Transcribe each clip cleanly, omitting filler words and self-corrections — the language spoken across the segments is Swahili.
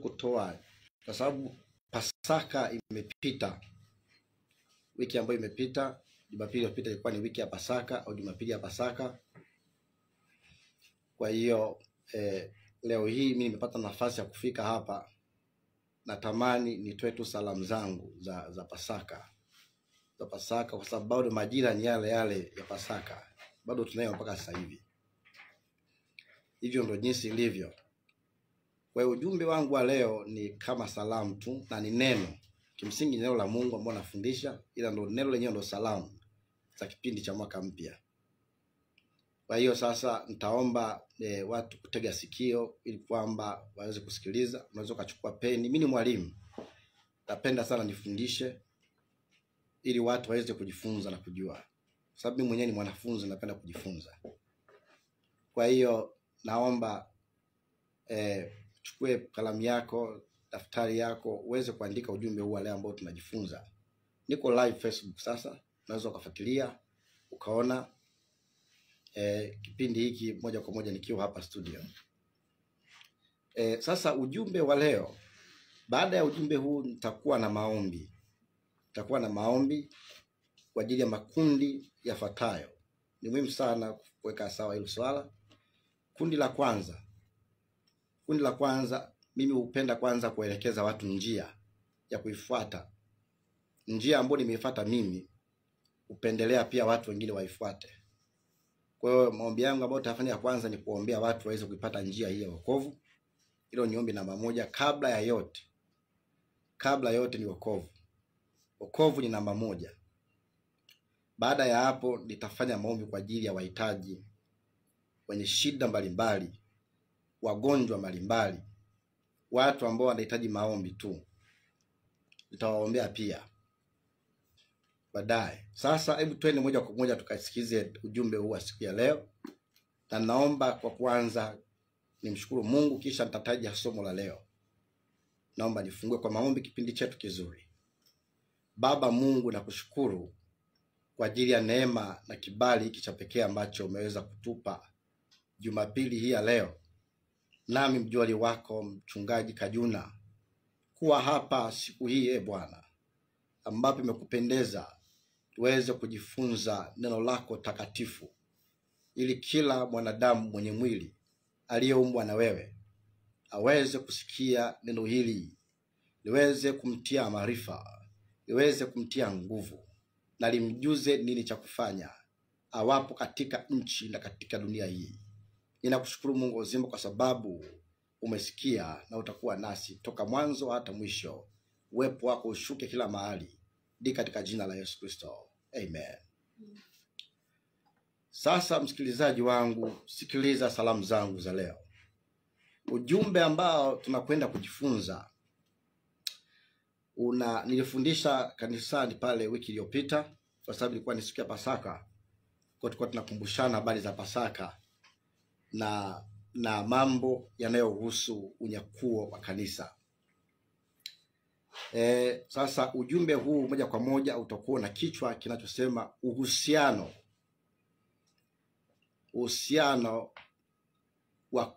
kutoa kwa sababu Pasaka imepita. Wiki ambayo imepita, Jumapili iliyopita ilikuwa ni wiki ya Pasaka au Jumapili ya Pasaka. Kwa hiyo leo hii mimi nimepata nafasi ya kufika hapa. Natamani nitoe tu salamu zangu za Pasaka. Za Pasaka kwa sababu bado majira ni yale yale ya Pasaka. Bado tunayo mpaka sasa hivi. Hivyo ndio jinsi ilivyo. Kwa hiyo ujumbe wangu wa leo ni kama salamu tu na ni neno. Kimsingi neno la Mungu ambalo nafundisha, ila ndio neno lenyewe ndio salamu za kipindi cha mwaka mpya. Kwa hiyo sasa nitaomba watu kutega sikio ili kwamba waweze kusikiliza. Unaweza kuchukua peni. Mimi ni mwalimu. Napenda sana nifundishe ili watu waweze kujifunza na kujua. Sababu mimi mwenyewe ni mwanafunzi, napenda kujifunza. Kwa hiyo naomba chukue kalamu yako, daftari yako, uweze kuandika ujumbe huu leo ambao tunajifunza. Niko live Facebook sasa, unaweza kufuatilia ukaona kipindi hiki moja kwa moja nikiwa hapa studio. Sasa ujumbe wa leo, baada ya ujumbe huu nitakuwa na maombi. Nitakuwa na maombi kwa ajili ya makundi yafuatayo. Ni muhimu sana kuweka sawa hilo swala. Kundi la kwanza, mimi hupenda kwanza kuelekeza watu njia ya kuifuata. Njia ambayo nimeifuata mimi, upendelea pia watu wengine waifuate. Kwa hiyo maombi yangu ambayo tafanya kwanza ni kuombea watu waweze kuipata njia hii ya wokovu. Hilo ni ombi namba moja. Kabla ya yote ni wokovu. Wokovu ni namba moja. Baada ya hapo nitafanya maombi kwa ajili ya wahitaji, wenye shida mbalimbali, wagonjwa mbalimbali, watu ambao wanahitaji maombi tu. Nitawaombea pia baadaye. Sasa hebu twende moja kwa moja tukasikize ujumbe huu wa siku ya leo. Na naomba kwa kwanza nimshukuru Mungu, kisha nitataja somo la leo. Naomba nifungue kwa maombi kipindi chetu kizuri. Baba Mungu, nakushukuru kwa ajili ya neema na kibali hiki cha pekee ambacho umeweza kutupa Jumapili hii ya leo. Nami mjoli wako mchungaji Kajuna kuwa hapa siku hii Bwana, ambapo imekupendeza tuweze kujifunza neno lako takatifu, ili kila mwanadamu mwenye mwili aliyeumbwa na wewe aweze kusikia neno hili, liweze kumtia maarifa, liweze kumtia nguvu, na limjuze nini cha kufanya awapo katika nchi na katika dunia hii. Ninakushukuru Mungu uzima kwa sababu umesikia na utakuwa nasi toka mwanzo hata mwisho. Uwepo wako ushuke kila mahali. Ndi katika jina la Yesu Kristo. Amen. Sasa msikilizaji wangu, sikiliza salamu zangu za leo. Ujumbe ambao tunakwenda kujifunza nilifundisha kanisani pale wiki iliyopita, kwa sababu ilikuwa ni siku ya Pasaka. Kwa tulikuwa tunakumbushana habari za Pasaka na mambo yanayohusu unyakuo wa kanisa. Sasa ujumbe huu moja kwa moja utakuwa na kichwa kinachosema uhusiano wa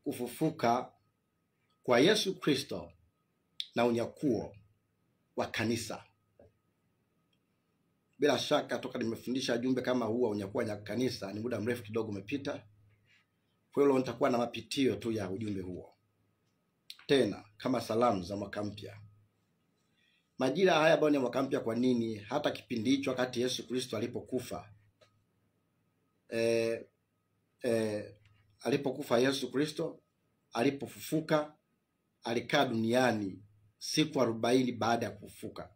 kufufuka kwa Yesu Kristo na unyakuo wa kanisa. Bila shaka toka nimefundisha jumbe kama huu wa unyakuo wa kanisa ni muda mrefu kidogo umepita. Kwa hiyo nitakuwa na mapitio tu ya ujumbe huo. Tena kama salamu za mwaka mpya. Majira haya ambayo ni mwaka mpya, kwa nini? Hata kipindi hicho wakati Yesu Kristo alipokufa, alipokufa Yesu Kristo, alipofufuka, alikaa duniani siku 40 baada ya kufufuka.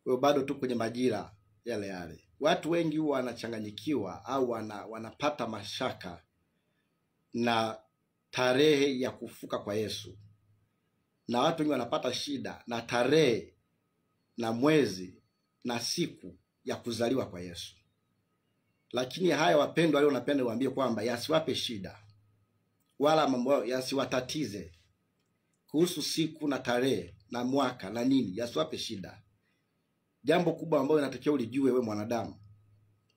Kwa bado tu kwenye majira yale yale. Watu wengi huwa wanachanganyikiwa au wanapata mashaka na tarehe ya kufufuka kwa Yesu. Na watu wengi wanapata shida na tarehe na mwezi na siku ya kuzaliwa kwa Yesu. Lakini haya wapendwa, leo napenda niwaambie kwamba yasiwape shida wala mambo yasiwatatize kuhusu siku na tarehe na mwaka na nini, yasiwape shida. Jambo kubwa ambalo inatakiwa ulijue wewe mwanadamu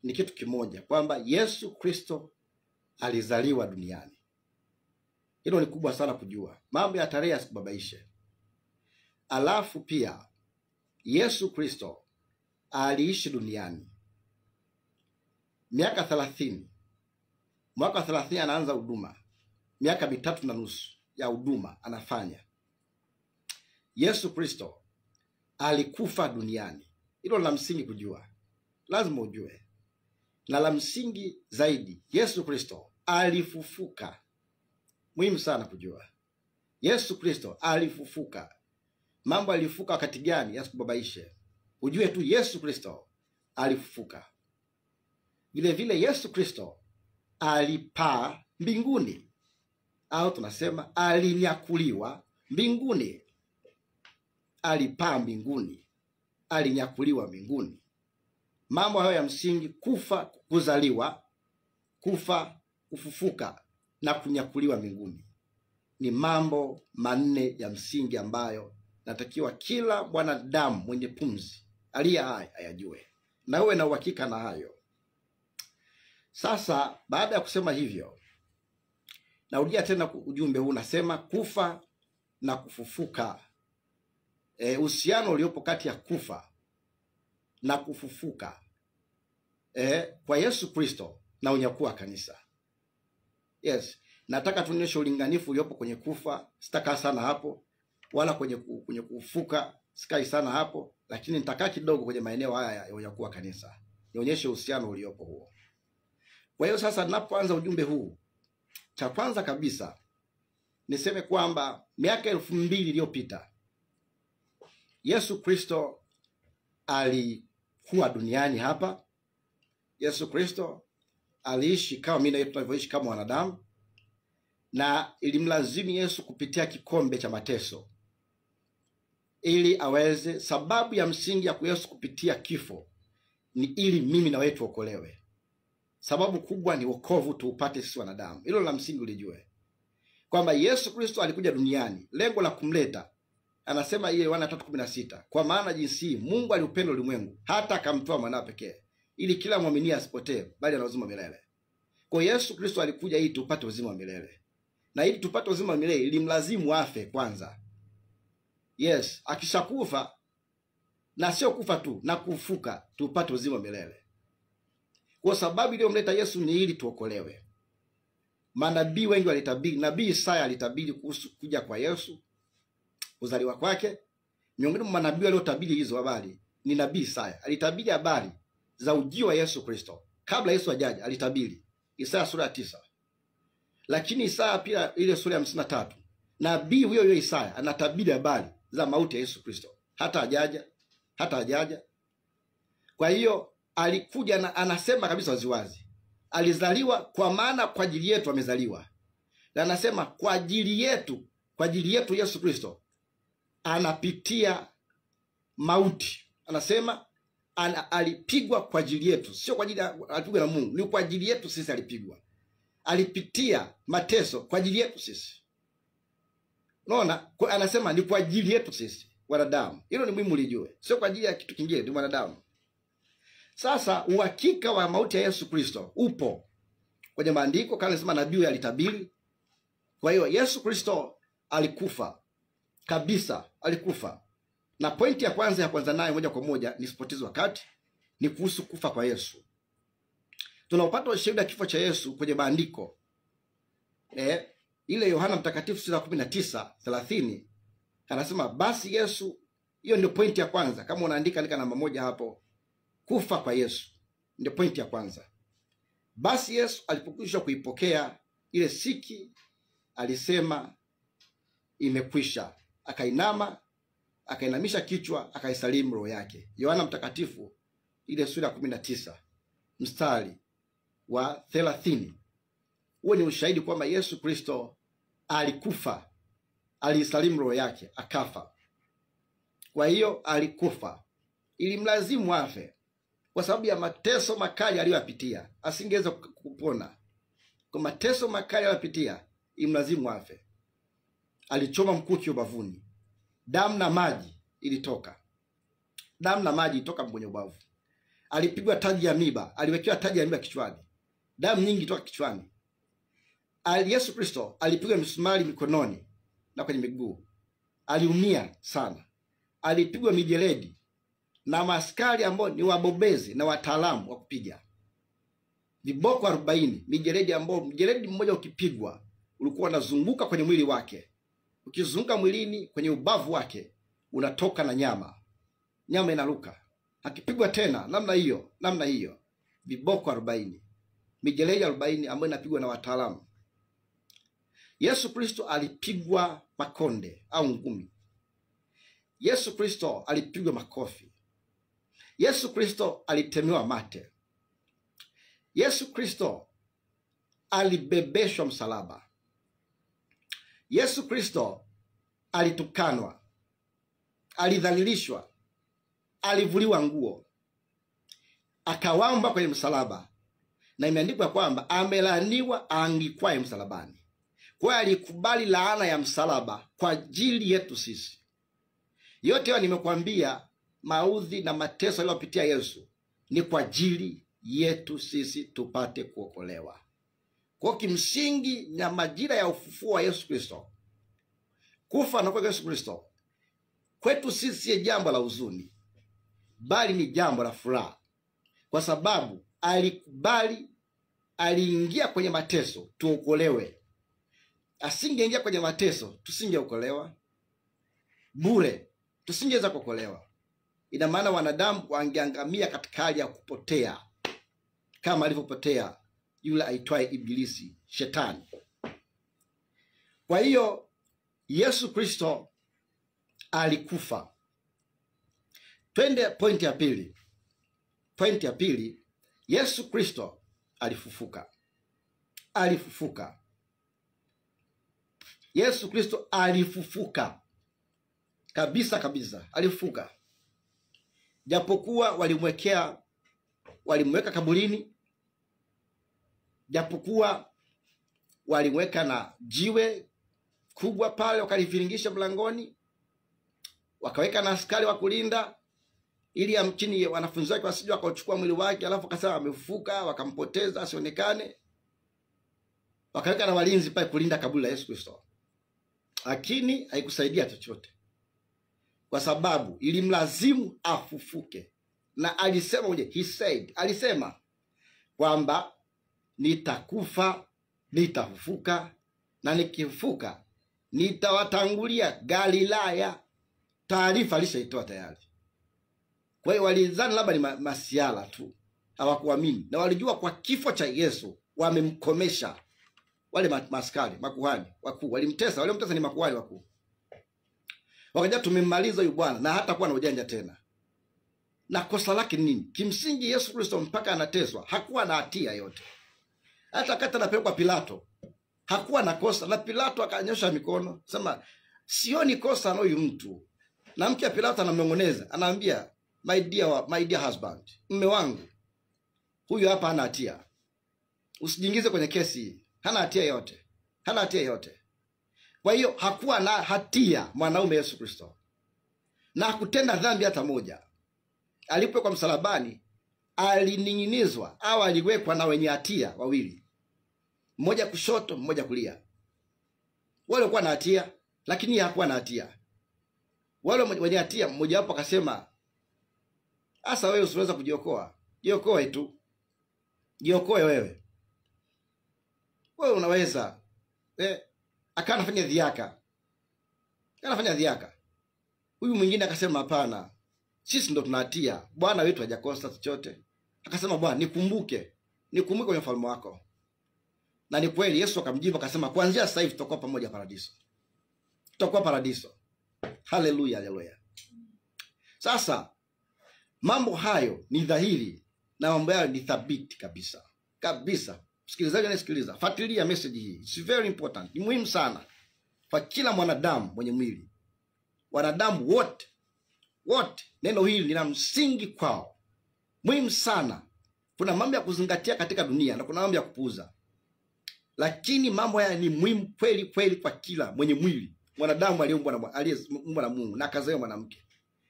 ni kitu kimoja, kwamba Yesu Kristo alizaliwa duniani. Hilo ni kubwa sana kujua. Mambo ya tarehe yasikubabaishe. Alafu pia Yesu Kristo aliishi duniani miaka 30. Mwaka 30 anaanza huduma. Miaka 3.5 ya huduma anafanya. Yesu Kristo alikufa duniani. Hilo la msingi kujua. Lazima ujue. Na la msingi zaidi, Yesu Kristo alifufuka. Muhimu sana kujua. Yesu Kristo alifufuka. Mambo alifufuka wakati gani yasikubabaishe. Ujue tu Yesu Kristo alifufuka. Vile vile Yesu Kristo alipaa mbinguni, au tunasema alinyakuliwa mbinguni. Alipaa mbinguni, alinyakuliwa mbinguni. Mambo hayo ya msingi: kufa, kuzaliwa, kufa, kufufuka na kunyakuliwa mbinguni, ni mambo manne ya msingi ambayo natakiwa kila mwanadamu mwenye pumzi aliye hai ayajue, na uwe na uhakika na hayo. Sasa baada ya kusema hivyo, narudia tena ujumbe huu. Nasema kufa na kufufuka, uhusiano uliopo kati ya kufa na kufufuka kwa Yesu Kristo na unyakuo wa kanisa. Yes, nataka tuonyeshe ulinganifu uliopo kwenye kufa. Sitakaa sana hapo, wala kwenye kufufuka sikai sana hapo, lakini nitakaa kidogo kwenye maeneo haya ya unyakuo wa kanisa, nionyeshe uhusiano uliopo huo. Kwa hiyo sasa, ninapoanza ujumbe huu, cha kwanza kabisa niseme kwamba miaka 2000 iliyopita Yesu Kristo alikuwa duniani hapa. Yesu Kristo aliishi kama mimi na wewe tunavyoishi kama wanadamu, na ilimlazimu Yesu kupitia kikombe cha mateso ili aweze. Sababu ya msingi ya Yesu kupitia kifo ni ili mimi na wewe tuokolewe. Sababu kubwa ni wokovu tuupate sisi wanadamu. Hilo la msingi ulijue, kwamba Yesu Kristo alikuja duniani, lengo la kumleta, anasema ile Yohana 3:16, kwa maana jinsi Mungu aliupenda ulimwengu hata akamtoa mwanawe pekee, ili kila muamini asipotee bali ana uzima milele. Kwa Yesu Kristo alikuja ili tupate uzima wa milele, na ili tupate uzima wa milele ilimlazimu afe kwanza. Yes, akishakufa, na sio kufa tu, na kufuka, tupate uzima wa milele. Kwa sababu iliyomleta Yesu ni ili tuokolewe. Manabii wengi walitabiri. Nabii Isaya alitabiri kuhusu kuja kwa Yesu, kuzaliwa kwake. Miongoni mwa manabii waliotabiri hizo habari ni nabii Isaya. Alitabiri habari za ujio wa Yesu Kristo kabla Yesu ajaje, alitabiri. Isaya sura ya 9. Lakini Isaya pia ile sura ya 53, nabii huyo Isaya anatabiri habari za mauti ya Yesu Kristo, hata ajaja. Kwa hiyo alikuja na anasema kabisa waziwazi, alizaliwa kwa maana kwa ajili yetu amezaliwa. Na anasema kwa ajili yetu Yesu Kristo anapitia mauti. Anasema alipigwa kwa ajili yetu, sio kwa ajili alipigwa na Mungu, ni kwa ajili yetu sisi alipigwa. Alipitia mateso kwa ajili yetu sisi. Unaona, anasema ni kwa ajili yetu sisi wanadamu. Hilo ni muhimu lijue, sio kwa ajili ya kitu kingine, ni wanadamu. Sasa uhakika wa mauti ya Yesu Kristo upo kwenye maandiko, kama nasema nabii alitabiri. Kwa hiyo Yesu Kristo alikufa kabisa, alikufa. Na pointi ya kwanza nayo moja kwa moja, nisipoteze wakati, ni kuhusu kufa kwa Yesu. Tunaupata ushahidi wa kifo cha Yesu kwenye maandiko. Ile Yohana Mtakatifu sura 19:30 anasema basi Yesu. Hiyo ndio pointi ya kwanza. Kama unaandika andika namba 1 hapo. Kufa kwa Yesu ndio pointi ya kwanza. Basi Yesu alipokwisha kuipokea ile siki, alisema imekwisha. Akainamisha kichwa, akaisalimu roho yake. Yohana Mtakatifu ile sura 19 mstari wa 30. Huo ni ushahidi kwamba Yesu Kristo alikufa, alisalimu roho yake, akafa. Kwa hiyo alikufa, ilimlazimu afe kwa sababu ya mateso makali aliyoyapitia. Asingeweza kupona kwa mateso makali aliyoyapitia, imlazimu afe. Alichoma mkuki ubavuni, damu na maji ilitoka. Damu na maji ilitoka kwenye ubavu. Alipigwa taji ya miba, aliwekewa taji ya miba kichwani, damu nyingi toka kichwani. Yesu Kristo alipigwa misumari mikononi na kwenye miguu. Aliumia sana. Alipigwa mijeledi na maaskari ambao ni wabobezi na wataalamu wa kupiga. Viboko 40, mijeledi ambao mjeledi mmoja ukipigwa ulikuwa unazunguka kwenye mwili wake. Ukizunguka mwilini kwenye ubavu wake unatoka na nyama. Nyama inaruka. Akipigwa tena namna hiyo. Viboko 40. Mijeledi 40 ambayo inapigwa na wataalamu. Yesu Kristo alipigwa makonde au ngumi. Yesu Kristo alipigwa makofi. Yesu Kristo alitemewa mate. Yesu Kristo alibebeshwa msalaba. Yesu Kristo alitukanwa, alidhalilishwa, alivuliwa nguo, akawamba kwenye msalaba, na imeandikwa kwamba amelaaniwa aangikwaye msalabani. Kwa alikubali laana ya msalaba kwa ajili yetu sisi. Yote hayo nimekwambia, maudhi na mateso aliyopitia Yesu ni kwa ajili yetu sisi tupate kuokolewa. Kwa kimsingi na majira ya ufufuo wa Yesu Kristo, kufa na kwa Yesu Kristo kwetu sisi si jambo la huzuni, bali ni jambo la furaha, kwa sababu alikubali, aliingia kwenye mateso tuokolewe. Asingeingia kwenye mateso tusingeokolewa bure, tusingeweza kuokolewa. Ina maana wanadamu wangeangamia katika hali ya kupotea kama alivyopotea yule aitwaye Ibilisi, Shetani. Kwa hiyo Yesu Kristo alikufa. Twende point ya pili. Point ya pili, Yesu Kristo alifufuka. Alifufuka. Yesu Kristo alifufuka. Kabisa. Alifufuka. Japokuwa walimweka kaburini, japokuwa walimweka na jiwe kubwa pale wakaliviringisha mlangoni, wakaweka na askari wa kulinda ili amchini wanafunzi wake wasije wakachukua mwili wake, alafu akasema amefufuka, wakampoteza asionekane. Wakaweka na walinzi pale kulinda kaburi la Yesu Kristo. Lakini haikusaidia chochote, kwa sababu ilimlazimu afufuke. Na alisema alisema kwamba nitakufa, nitafufuka, na nikifufuka nitawatangulia Galilaya. Taarifa alishaitoa tayari. Kwa hiyo walidhani labda ni masiala tu, hawakuamini, na walijua kwa kifo cha Yesu wamemkomesha. Wale maskari, makuhani wakuu walimtesa, ni makuhani wakuu. Wakaja tumemmaliza huyu bwana na hata kuwa na ujanja tena. Na kosa lake nini? Kimsingi Yesu Kristo mpaka anateswa hakuwa na hatia yote. Hata kata anapelekwa Pilato hakuwa na kosa, na Pilato akanyosha mikono sema sioni kosa na huyu mtu. Na mke wa Pilato anamnong'oneza, anaambia my dear husband, mume wangu huyu hapa hana hatia, usijiingize kwenye kesi hii. Hana hatia yote. Kwa hiyo hakuwa na hatia mwanaume Yesu Kristo, na hakutenda dhambi hata moja. Alipowekwa msalabani alining'inizwa au aliwekwa na wenye hatia wawili, mmoja kushoto mmoja kulia. Wale walikuwa na hatia, lakini hakuwa na hatia. Wale wenye hatia mmoja wapo akasema, asa wewe usiweza kujiokoa, jiokoe tu, jiokoe wewe unaweza. Akanafanya dhiaka. Huyu mwingine akasema hapana, sisi ndo tunahatia, bwana wetu hajakosa chochote. Akasema bwana nikumbuke kwenye ufalme wako. Na ni kweli Yesu akamjibu akasema kuanzia sasa hivi tutakuwa pamoja paradiso. Haleluya. Sasa mambo hayo ni dhahiri na mambo hayo ni thabiti kabisa. Msikilizaji anayesikiliza, fuatilia message hii. It's very important. Ni muhimu sana kwa kila mwanadamu mwenye mwili. Wanadamu wote neno hili lina msingi kwao. Muhimu sana. Kuna mambo ya kuzingatia katika dunia na kuna mambo ya kupuuza. Lakini mambo haya ni muhimu kweli kwa kila mwenye mwili. Mwanadamu aliyeumbwa na Mungu na akazaliwa mwanamke.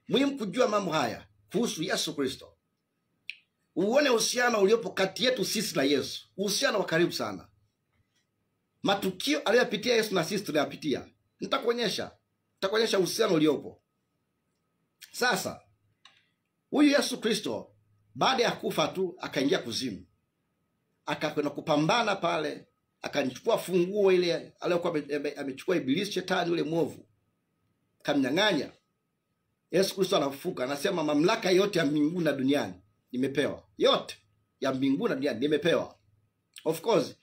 Muhimu kujua mambo haya kuhusu Yesu Kristo. Uone uhusiano uliopo kati yetu sisi na Yesu. Uhusiano wa karibu sana. matukio aliyopitia Yesu na sisi tunayapitia. Nitakuonyesha uhusiano uliopo. Sasa huyu Yesu Kristo baada ya kufa tu akaingia kuzimu, akakwenda kupambana pale, akachukua funguo ile aliyokuwa amechukua Ibilisi, shetani yule mwovu, kamnyang'anya. Yesu Kristo anafufuka, anasema mamlaka yote ya mbinguni na duniani nimepewa. Yote ya mbinguni na duniani nimepewa. Of course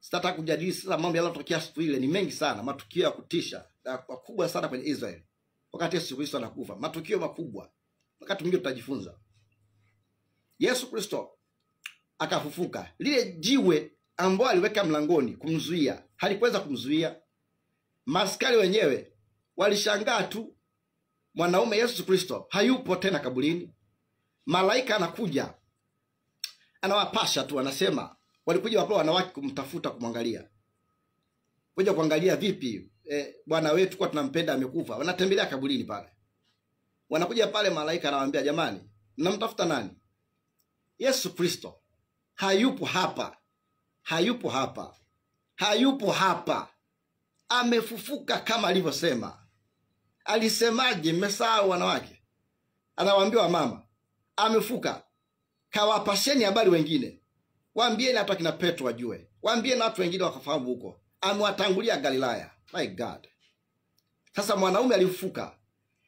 sitataka kujadili sasa mambo yaliyotokea siku ile, ni mengi sana, matukio ya kutisha na makubwa sana kwenye Israeli wakati Yesu Kristo anakufa, matukio makubwa. Wakati mwingine tutajifunza. Yesu Kristo akafufuka. Lile jiwe ambalo aliweka mlangoni kumzuia, halikuweza kumzuia. Maskari wenyewe walishangaa tu, mwanaume Yesu Kristo hayupo tena kaburini. Malaika anakuja, anawapasha tu, anasema walikuja wapo wanawake kumtafuta, kumwangalia. Kuja kuangalia vipi bwana wetu kwa tunampenda amekufa. Wanatembelea kaburini pale. Wanakuja pale, malaika anawaambia, jamani, mnamtafuta nani? Yesu Kristo hayupo hapa. Hayupo hapa. Hayupo hapa. Amefufuka kama alivyosema. Alisemaje? Mmesahau wanawake? Anawaambia wamama, amefufuka. Kawapasheni habari wengine. Waambieni hata kina Petro wajue. Waambieni watu wengine wakafahamu huko. Amewatangulia Galilaya. My God. Sasa mwanaume alifufuka,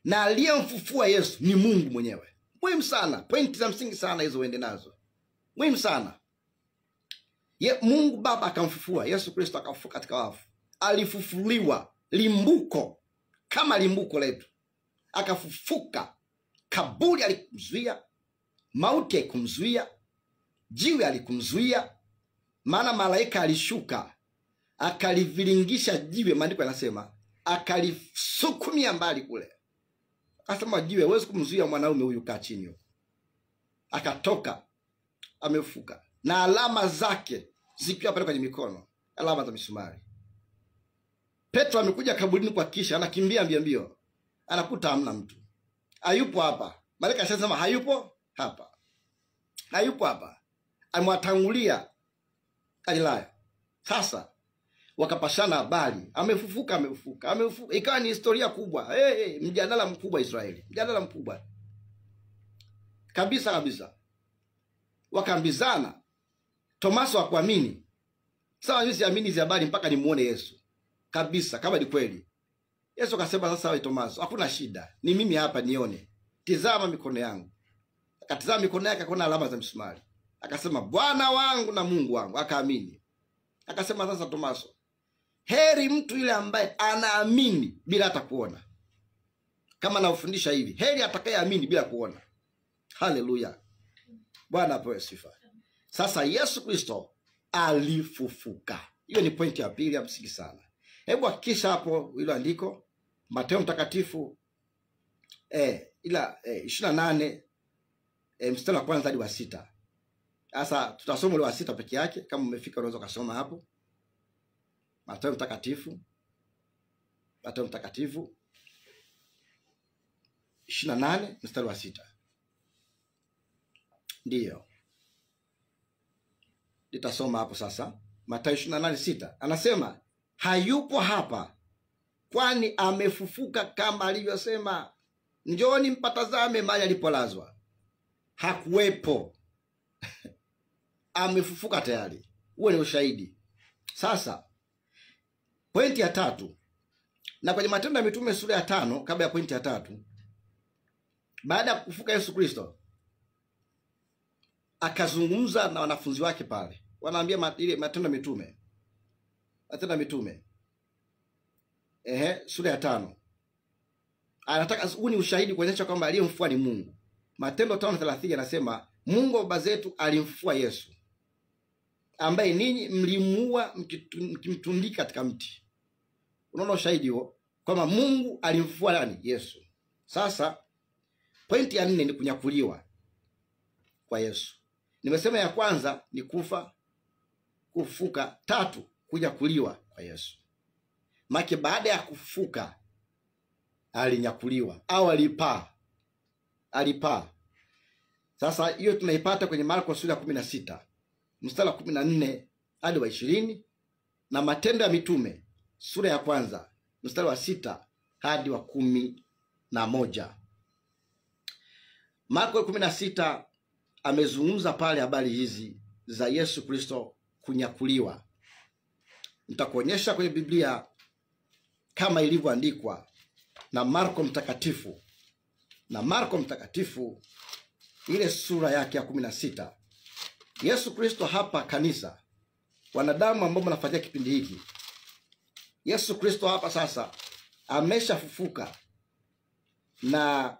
na aliyemfufua Yesu ni Mungu mwenyewe. Muhimu sana. Pointi za msingi sana hizo uende nazo. Muhimu sana. Mungu Baba akamfufua Yesu Kristo, akafufuka katika wafu. Alifufuliwa limbuko kama limbuko letu. Akafufuka. Kaburi alikumzuia, mauti alikumzuia, jiwe alikumzuia. Maana malaika alishuka akaliviringisha jiwe, maandiko yanasema akalisukumia mbali kule. Akasema jiwe, huwezi kumzuia mwanaume huyu, kaa chini. Akatoka, amefufuka, na alama zake zikiwa pale kwenye mikono, alama za misumari. Petro amekuja kaburini kwa kisha, anakimbia mbio, anakuta hamna mtu. Hayupo hapa. Malaika anasema hayupo hapa. Hayupo hapa. Amwatangulia Galilaya. Sasa wakapashana habari, amefufuka. Ikawa ni historia kubwa. Mjadala mkubwa Israeli. Mjadala mkubwa. Kabisa. Wakaambizana. Tomaso hakuamini. Sawa, mimi siamini hizo habari mpaka nimuone Yesu. Kabisa, kama ni kweli. Yesu akasema, sasa wewe Tomaso, hakuna shida. Ni mimi hapa, nione. Tizama mikono yangu. Akatazama mikono yake, akaona alama za msumari. Akasema, Bwana wangu na Mungu wangu. Akaamini. Akasema, sasa Tomaso, heri mtu yule ambaye anaamini bila hata kuona. Kama naufundisha hivi, heri atakayeamini bila kuona. Haleluya. Bwana apewe sifa. Sasa Yesu Kristo alifufuka. Hiyo ni pointi ya pili ya msingi sana. Hebu hakikisha hapo hilo andiko, Mathayo mtakatifu 28 mstari wa kwanza hadi wa 6. Sasa tutasoma ile wa 6 peke yake. Kama umefika unaweza kusoma hapo. Mathayo mtakatifu 28 mstari wa 6. Ndiyo, nitasoma hapo sasa. Mathayo 28:6 anasema, hayupo hapa, kwani amefufuka kama alivyosema. Njoni mpatazame mahali alipolazwa. Hakuwepo. Amefufuka tayari. Huo ni ushahidi. Sasa pointi ya 3. Na kwenye Matendo ya Mitume sura ya 5, kabla ya pointi ya 3, baada ya kufufuka Yesu Kristo akazungumza na wanafunzi wake pale. Wanaambia ile Matendo ya Mitume. Matendo ya Mitume sura ya 5. Anataka huu ni ushahidi kuonyesha kwamba aliyemfufua ni Mungu. Matendo 5:30 anasema, Mungu wa baba zetu alimfufua Yesu, ambaye ninyi mlimuua mkimtundika katika mti. Unaona ushahidi huo kwamba Mungu alimfufua nani? Yesu. Sasa pointi ya 4 ni kunyakuliwa kwa Yesu. Nimesema ya kwanza ni kufa, kufufuka. 3, kunyakuliwa kwa Yesu. Maki baada ya kufufuka alinyakuliwa au alipaa. Sasa hiyo tunaipata kwenye Marko sura ya 16 mstari wa 14 hadi wa 20, na Matendo ya Mitume sura ya 1 mstari wa 6 hadi wa 11. Marko 16 amezungumza pale habari hizi za Yesu Kristo kunyakuliwa. Nitakuonyesha kwenye Biblia kama ilivyoandikwa na Marko mtakatifu. Na Marko mtakatifu ile sura yake ya 16. Yesu Kristo hapa kanisa, wanadamu ambao mnafuatia kipindi hiki, Yesu Kristo hapa sasa ameshafufuka na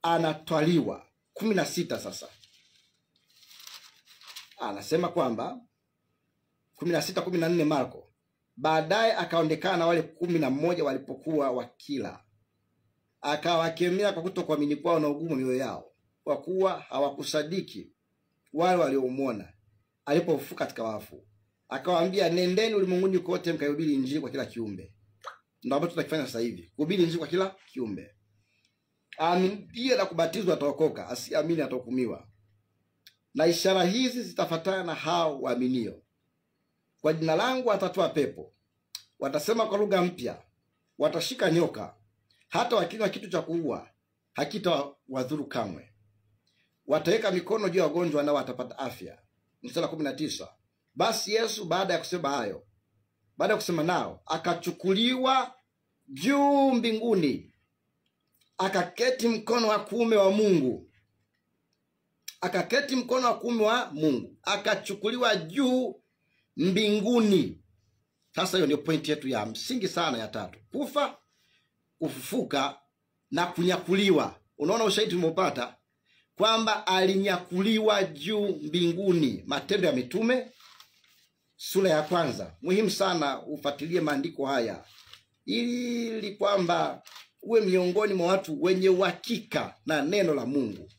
anatwaliwa. 16 sasa anasema kwamba 16:14 Marko, baadaye akaonekana na wale 11 walipokuwa wakila, akawakemea kwa kutokuamini kwao na ugumu mioyo yao, kwa kuwa hawakusadiki wale waliomwona alipofufuka katika wafu. Akawaambia, nendeni ulimwenguni kote mkahubiri injili kwa kila kiumbe. Ndio ambacho tunakifanya sasa hivi, kuhubiri injili kwa kila kiumbe. Aaminiye na kubatizwa ataokoka, asiamini atahukumiwa. Na ishara hizi zitafuatana na hao waaminio: kwa jina langu watatoa pepo, watasema kwa lugha mpya, watashika nyoka, hata wakinywa kitu cha kuua hakitawadhuru kamwe, wataweka mikono juu ya wagonjwa nao watapata afya. Mstari 19, basi Yesu baada ya kusema nao, akachukuliwa juu mbinguni, akaketi mkono wa kuume wa Mungu. Akachukuliwa juu mbinguni. Sasa hiyo ndio pointi yetu ya msingi sana ya 3: kufa, kufufuka na kunyakuliwa. Unaona ushahidi tumeupata kwamba alinyakuliwa juu mbinguni. Matendo ya Mitume sura ya 1. Muhimu sana ufuatilie maandiko haya ili kwamba uwe miongoni mwa watu wenye uhakika na neno la Mungu,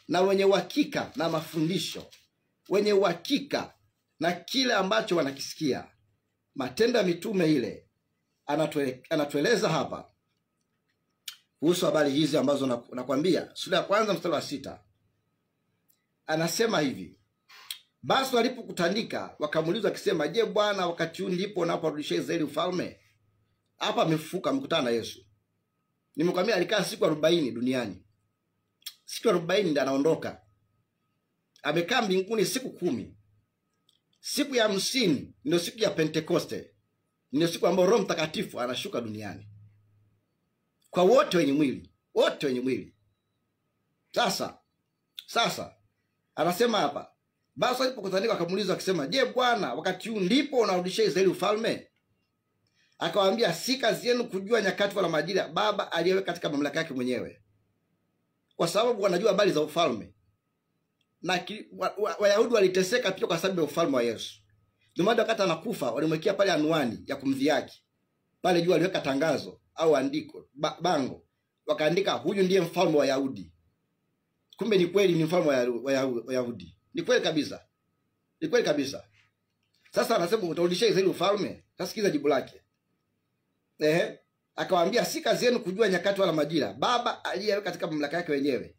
na wenye uhakika na mafundisho, wenye uhakika na kile ambacho wanakisikia. Matendo ya Mitume ile anatueleza hapa kuhusu habari hizi ambazo nakwambia. Sura ya 1 mstari wa 6 anasema hivi: basi walipokutanika wakamuuliza akisema, je, Bwana, wakati huu ndipo unaporudisha Israeli ufalme? Hapa amefufuka, amekutana na Yesu. Nimekwambia alikaa siku 40 duniani. Siku 40 ndio anaondoka. Amekaa mbinguni siku 10. Siku ya 50 ndio siku ya Pentekoste. Ndio siku ambayo Roho Mtakatifu anashuka duniani kwa wote wenye mwili. Sasa anasema hapa, basi walipokutanika wakamuuliza akisema, je, Bwana, wakati huu ndipo unarudishia Israeli ufalme? Akawaambia, si kazi yenu kujua nyakati wala majira Baba aliyeweka katika mamlaka yake mwenyewe. Kwa sababu wanajua habari za ufalme. Na Wayahudi waliteseka pia kwa sababu ya ufalme wa Yesu. Ndio maana wakati anakufa walimwekea pale anwani ya kumdhihaki. Pale juu aliweka tangazo au andiko, bango. Wakaandika, huyu ndiye mfalme wa Wayahudi. Kumbe ni kweli ni mfalme wa Wayahudi. Ni kweli kabisa. Sasa anasema utarudishia Israeli ufalme. Sasa sikiza jibu lake. Akawaambia, si kazi yenu kujua nyakati wala majira Baba aliyeweka katika mamlaka yake wenyewe.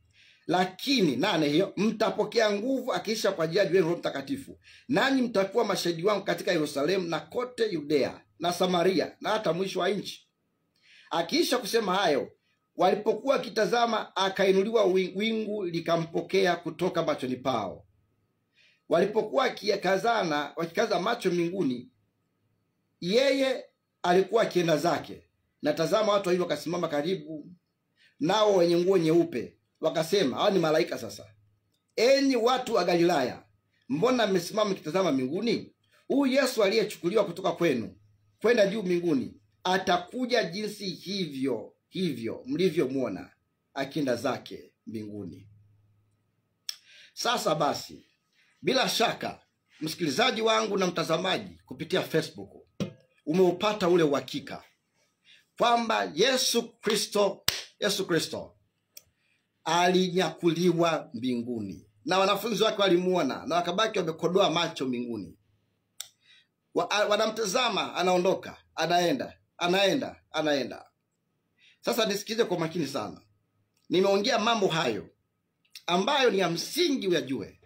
Lakini 8 hiyo, mtapokea nguvu akiisha kwa ajili ya Roho Mtakatifu, nanyi mtakuwa mashahidi wangu katika Yerusalemu na kote Yudea na Samaria na hata mwisho wa nchi. Akiisha kusema hayo, walipokuwa wakitazama, akainuliwa wingu likampokea kutoka machoni pao. Walipokuwa wakikaza macho mbinguni, yeye alikuwa akienda zake. Na tazama, watu hivyo wakasimama karibu nao wenye nguo nyeupe, wakasema, hao ni malaika sasa, enyi watu wa Galilaya, mbona mmesimama mkitazama mbinguni? Huyu Yesu aliyechukuliwa kutoka kwenu kwenda juu mbinguni atakuja jinsi hivyo mlivyomwona akienda zake mbinguni. Sasa basi, bila shaka msikilizaji wangu na mtazamaji kupitia Facebook, umeupata ule uhakika kwamba Yesu Kristo alinyakuliwa mbinguni, na wanafunzi wake walimuona na wakabaki wamekodoa macho mbinguni. Wanamtazama anaondoka, anaenda. Sasa nisikize kwa makini sana. Nimeongea mambo hayo ambayo ni ya msingi uyajue.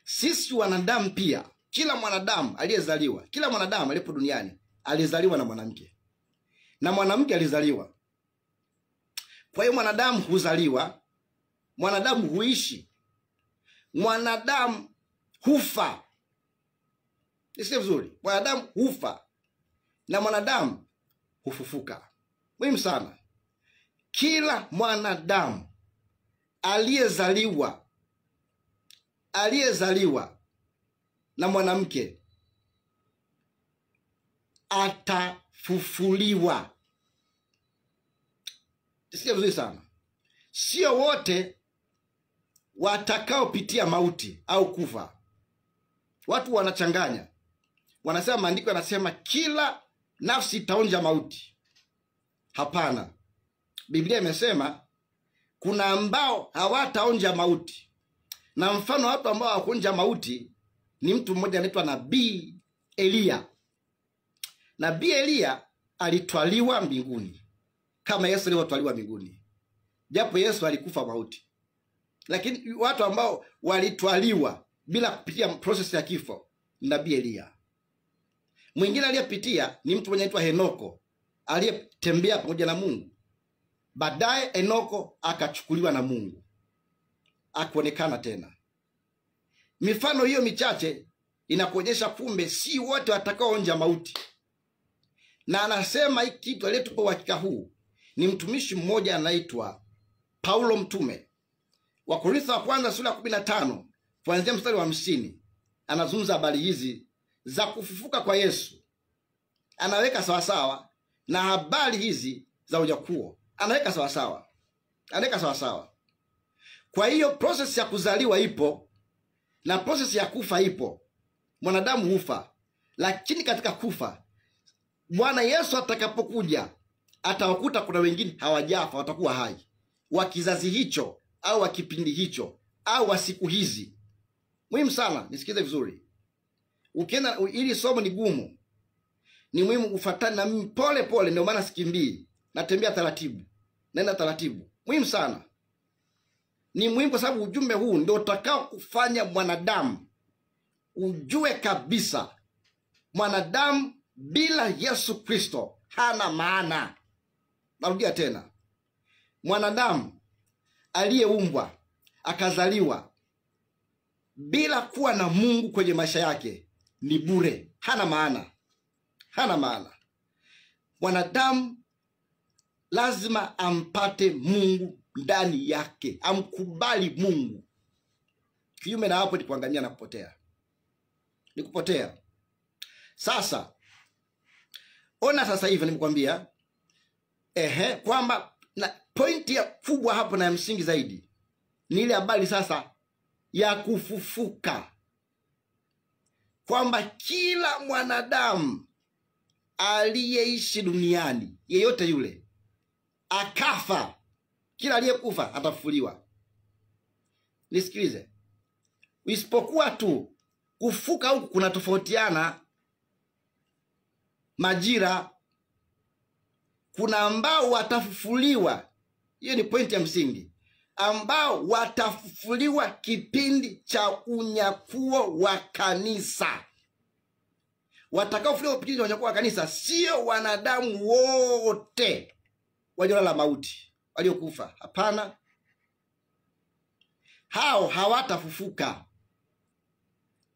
Sisi wanadamu pia kila mwanadamu aliyezaliwa, kila mwanadamu aliyepo duniani alizaliwa na mwanamke, na mwanamke alizaliwa. Kwa hiyo mwanadamu huzaliwa, mwanadamu huishi, mwanadamu hufa. Nisikie vizuri, mwanadamu hufa na mwanadamu hufufuka. Muhimu sana. Kila mwanadamu aliyezaliwa na mwanamke atafufuliwa. Nisikie vizuri sana. Sio wote watakaopitia mauti au kufa. Watu wanachanganya. Wanasema maandiko yanasema kila nafsi itaonja mauti. Hapana. Biblia imesema kuna ambao hawataonja mauti. Na mfano watu ambao hawakuonja mauti ni mtu mmoja anaitwa Nabii Elia. Nabii Elia alitwaliwa mbinguni kama Yesu alivyotwaliwa mbinguni. Japo Yesu alikufa mauti. Lakini watu ambao walitwaliwa bila kupitia process ya kifo ni Nabii Elia. Mwingine aliyepitia ni mtu mwenye anaitwa Henoko, aliyetembea pamoja na Mungu. Baadaye Henoko akachukuliwa na Mungu, akuonekana tena. Mifano hiyo michache inakuonyesha kumbe si wote watakaoonja mauti. Na anasema hiki kitu aliyetupa uhakika huu ni mtumishi mmoja anaitwa Paulo mtume. Wakorintho wa kwanza sura 15 kuanzia mstari wa 50 anazungumza habari hizi za kufufuka kwa Yesu. Anaweka sawasawa na habari hizi za unyakuo. Anaweka sawasawa. Kwa hiyo process ya kuzaliwa ipo na process ya kufa ipo. Mwanadamu hufa, lakini katika kufa Bwana Yesu atakapokuja atawakuta kuna wengine hawajafa, watakuwa hai. Wa kizazi hicho au wa kipindi hicho au wa siku hizi. Muhimu sana, nisikize vizuri. Ukienda, ili somo ni gumu, ni muhimu ufuatane na mimi pole pole. Ndio maana sikimbii, natembea taratibu, naenda taratibu. Muhimu sana, ni muhimu kwa sababu ujumbe huu ndio utakao kufanya mwanadamu ujue kabisa mwanadamu bila Yesu Kristo hana maana. Narudia tena, mwanadamu aliyeumbwa akazaliwa bila kuwa na Mungu kwenye maisha yake ni bure, hana maana. Mwanadamu lazima ampate Mungu ndani yake, amkubali Mungu. Kinyume na hapo ni kuangamia na kupotea. Ni kupotea. Sasa ona sasa hivi nimekwambia kwamba na pointi ya kubwa hapo na ya msingi zaidi ni ile habari sasa ya kufufuka. Kwamba kila mwanadamu aliyeishi duniani, yeyote yule, akafa, kila aliyekufa atafufuliwa. Nisikilize. Isipokuwa tu kufuka huku kuna tofautiana majira. Kuna ambao watafufuliwa, hiyo ni pointi ya msingi, ambao watafufuliwa kipindi cha unyakuo wa kanisa. Watakaofufuliwa kipindi cha unyakuo wa kanisa sio wanadamu wote waliolala mauti, waliokufa. Hapana, hao hawatafufuka,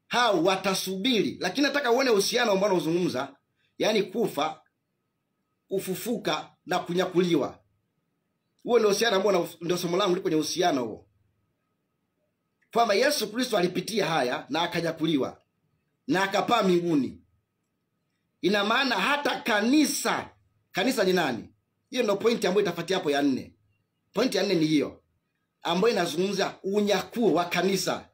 hao watasubiri. Lakini nataka uone uhusiano ambao unazungumza, yani kufa, kufufuka na kunyakuliwa. Huo ndio uhusiano ambao ndio somo langu liko kwenye uhusiano huo. Kwamba Yesu Kristo alipitia haya na akanyakuliwa na akapaa mbinguni. Ina maana hata kanisa ni nani? Hiyo ndio pointi ambayo itafuatia hapo ya 4. Pointi ya 4 ni hiyo ambayo inazungumza unyakuo wa kanisa.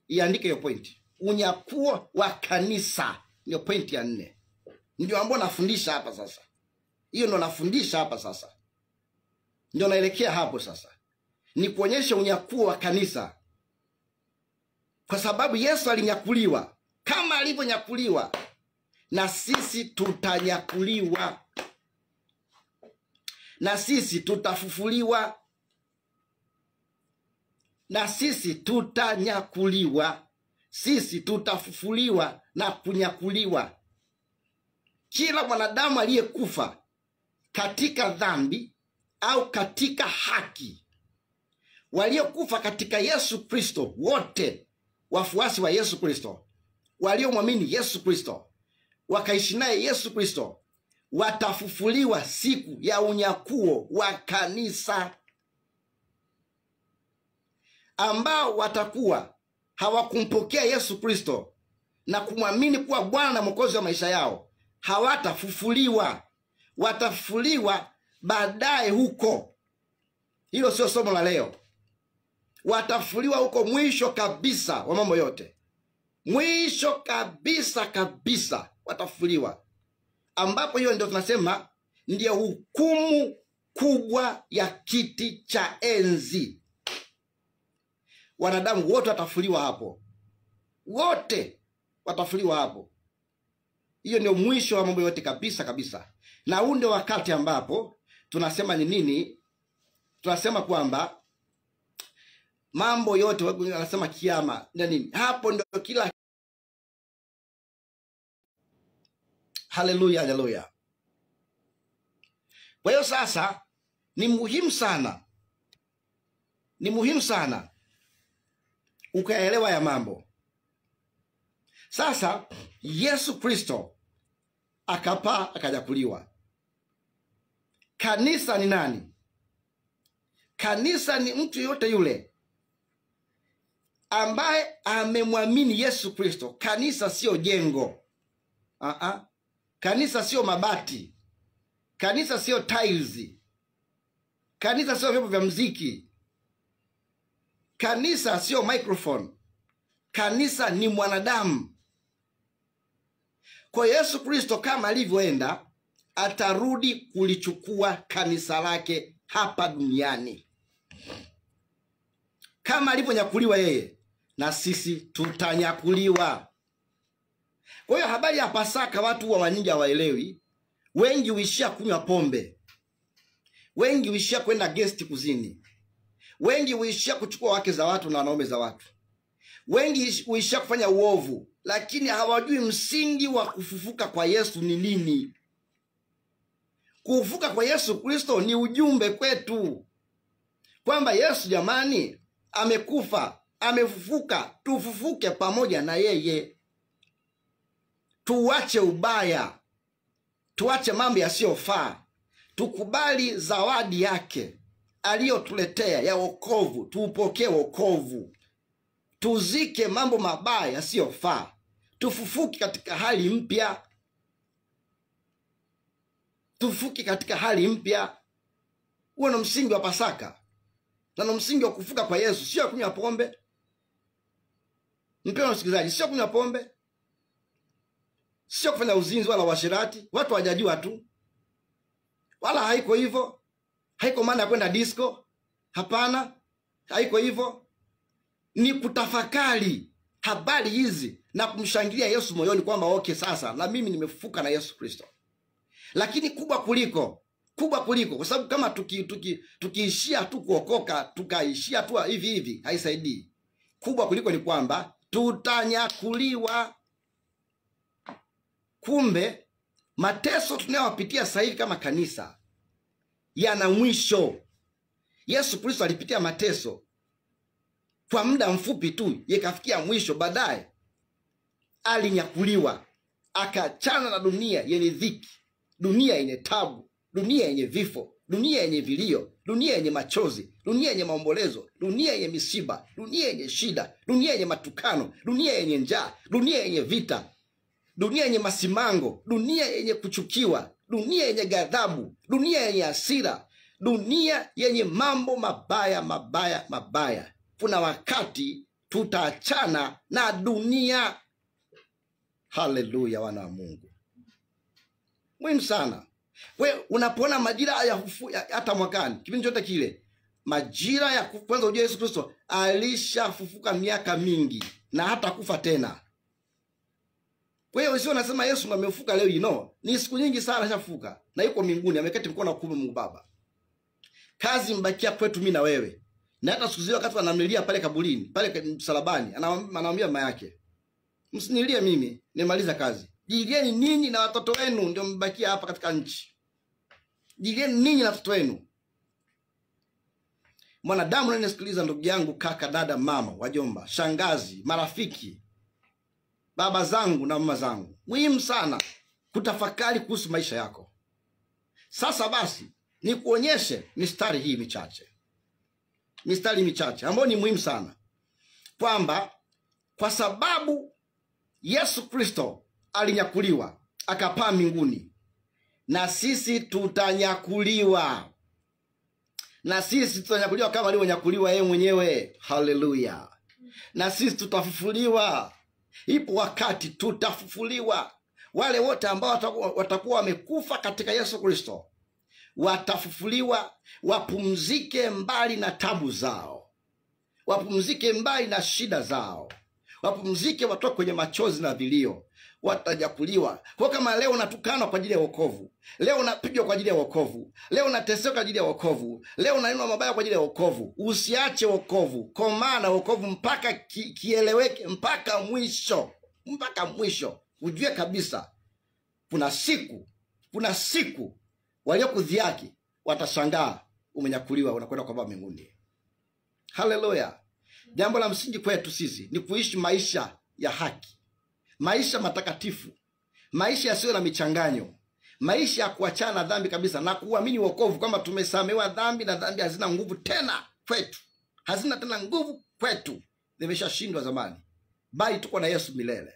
Iandike hiyo pointi. Unyakuo wa kanisa ndio pointi ya 4. Ndio ambayo nafundisha hapa sasa. Hiyo ndio nafundisha hapa sasa. Ndio naelekea hapo sasa. Ni kuonyesha unyakuo wa kanisa. Kwa sababu Yesu alinyakuliwa, kama alivyonyakuliwa na sisi tutanyakuliwa. Na sisi tutafufuliwa. Na sisi tutanyakuliwa. sisi tutafufuliwa na kunyakuliwa. Kila mwanadamu aliyekufa katika dhambi au katika haki, waliokufa katika Yesu Kristo, wote wafuasi wa Yesu Kristo, waliomwamini Yesu Kristo, wakaishi naye Yesu Kristo, watafufuliwa siku ya unyakuo wa kanisa. Ambao watakuwa hawakumpokea Yesu Kristo na kumwamini kuwa Bwana na Mwokozi wa maisha yao, hawatafufuliwa. Watafufuliwa baadaye huko. Hilo sio somo la leo. Watafufuliwa huko mwisho kabisa wa mambo yote. Mwisho kabisa watafufuliwa. Ambapo hiyo ndio tunasema ndio hukumu kubwa ya kiti cha enzi. Wanadamu wote watafufuliwa hapo. Wote watafufuliwa hapo. Hiyo ndio mwisho wa mambo yote kabisa. Na huu ndio wakati ambapo tunasema ni nini? Tunasema kwamba mambo yote, wanasema kiyama na nini. Hapo ndio kila. Haleluya. Kwa hiyo sasa ni muhimu sana ukaelewa ya mambo. Sasa Yesu Kristo akapaa akajakuliwa. Kanisa ni nani? Kanisa ni mtu yote yule ambaye amemwamini Yesu Kristo. Kanisa sio jengo. Kanisa sio mabati. Kanisa sio tiles. Kanisa sio vyombo vya muziki. Kanisa sio microphone. Kanisa ni mwanadamu. Kwa Yesu Kristo kama alivyoenda, atarudi kulichukua kanisa lake hapa duniani. Kama alivyonyakuliwa yeye, na sisi tutanyakuliwa. Kwa hiyo habari ya Pasaka watu wa nyingi hawaelewi. Wengi huishia kunywa pombe. Wengi huishia kwenda guest kuzini. Wengi huishia kuchukua wake za watu na wanaume za watu. Wengi huishia kufanya uovu, lakini hawajui msingi wa kufufuka kwa Yesu ni nini. Kufufuka kwa Yesu Kristo ni ujumbe kwetu kwamba Yesu jamani amekufa, amefufuka, tufufuke pamoja na yeye. Tuache ubaya, tuache mambo yasiyofaa, tukubali zawadi yake aliyotuletea ya wokovu, tuupokee wokovu. Tuzike mambo mabaya yasiyofaa, tufufuke katika hali mpya. Tufufuke katika hali mpya. Huo ni msingi wa Pasaka. Na msingi wa kufufuka kwa Yesu sio kunywa pombe. Mpendwa msikilizaji, sio kunywa pombe. Sio kufanya uzinzi wala uasherati. Watu hawajajua tu. Wala haiko hivyo. Haiko maana ya kwenda disco. Hapana. Haiko hivyo. Ni kutafakari habari hizi na kumshangilia Yesu moyoni kwamba okay, sasa na mimi nimefufuka na Yesu Kristo. Lakini kubwa kuliko, kwa sababu kama tukiishia tu kuokoka, tukaishia tu hivi haisaidii. Kubwa kuliko ni kwamba tutanyakuliwa. Kumbe mateso tunayopitia sasa hivi kama kanisa yana mwisho. Yesu Kristo alipitia mateso kwa muda mfupi tu, yakafikia mwisho. Baadaye alinyakuliwa, akachana na dunia yenye dhiki, dunia yenye tabu, dunia yenye vifo, dunia yenye vilio, dunia yenye machozi, dunia yenye maombolezo, dunia yenye misiba, dunia yenye shida, dunia yenye matukano, dunia yenye njaa, dunia yenye vita, dunia yenye masimango, dunia yenye kuchukiwa, dunia yenye ghadhabu, dunia yenye hasira, dunia yenye mambo mabaya. Kuna wakati tutaachana na dunia. Haleluya, wana wa Mungu. Muhimu sana. Wewe unapoona majira ya hata mwakani, kipindi chote kile, majira ya kwanza ujue Yesu Kristo alishafufuka miaka mingi na hata kufa tena. Kwa hiyo usio nasema Yesu amefufuka leo, ni siku nyingi sana ashafufuka na yuko mbinguni, ameketi mkono wa kuume Mungu Baba. Kazi mbakia kwetu mimi na wewe. Na hata siku zile wakati anamlilia pale kaburini, pale msalabani, anamwambia mama yake, Msinilie mimi, nimaliza kazi. Jilieni ninyi na watoto wenu ndio mbakia hapa katika nchi. Jilieni ninyi na watoto wenu. Mwanadamu unanisikiliza, ndugu yangu, kaka, dada, mama, wajomba, shangazi, marafiki, baba zangu na mama zangu, muhimu sana kutafakari kuhusu maisha yako. Sasa basi nikuonyeshe mistari hii michache. Mistari michache ambayo ni muhimu sana, kwamba kwa sababu Yesu Kristo alinyakuliwa akapaa mbinguni, na sisi tutanyakuliwa. Na sisi tutanyakuliwa kama alivyonyakuliwa yeye mwenyewe. Haleluya. Na sisi tutafufuliwa. Ipo wakati tutafufuliwa. Wale wote ambao watakuwa wamekufa katika Yesu Kristo watafufuliwa, wapumzike mbali na tabu zao, wapumzike mbali na shida zao, wapumzike, watoke kwenye machozi na vilio, watajakuliwa. Kwa kama leo unatukanwa kwa ajili ya wokovu, leo unapigwa kwa ajili ya wokovu, leo unateseka kwa ajili ya wokovu, leo unainua mabaya kwa ajili ya wokovu, usiache wokovu. Kwa maana wokovu mpaka kieleweke, mpaka mwisho, mpaka mwisho. Ujue kabisa kuna siku waliokudhiaki watashangaa umenyakuliwa, unakwenda kwa Baba mbinguni. Haleluya. Jambo la msingi kwetu sisi ni kuishi maisha ya haki, maisha matakatifu, maisha yasiyo na michanganyo, maisha ya kuachana na dhambi kabisa, na kuamini wokovu kwamba tumesamehewa dhambi na dhambi hazina nguvu tena kwetu, hazina tena nguvu kwetu, zimeshashindwa zamani, bali tuko na Yesu milele.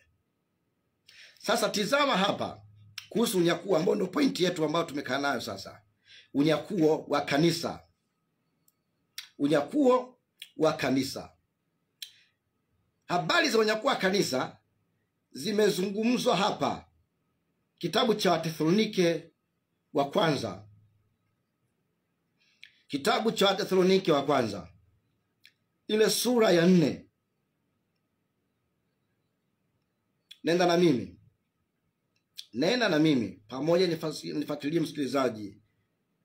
Sasa tizama hapa kuhusu unyakuo, ambao ndio pointi yetu ambayo tumekaa nayo sasa. Unyakuo wa kanisa. Unyakuo wa kanisa. Habari za unyakuo wa kanisa zimezungumzwa hapa kitabu cha Wathesalonike wa kwanza. Kitabu cha Wathesalonike wa kwanza, ile sura ya 4. Nenda na mimi pamoja, nifuatilie msikilizaji,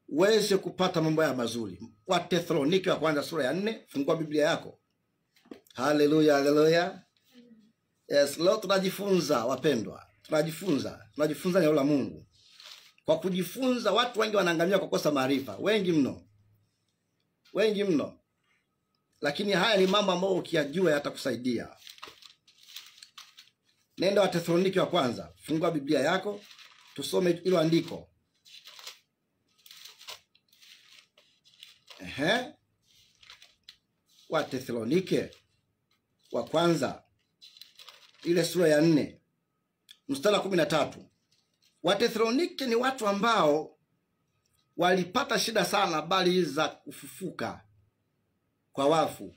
uweze kupata mambo ya mazuri. Wathesalonike wa kwanza sura ya 4, fungua Biblia yako. Haleluya, haleluya. Yes, leo tunajifunza wapendwa. Tunajifunza neno la Mungu. Kwa kujifunza watu wengi wanaangamia kwa kosa maarifa. Wengi mno. Lakini haya ni mambo ambayo ukiyajua yatakusaidia. Nenda Wathesalonike wa kwanza, fungua Biblia yako, tusome hilo andiko. Wathesalonike wa kwanza, ile sura ya 4, mstari wa 13. Wathesalonike ni watu ambao walipata shida sana habari za kufufuka kwa wafu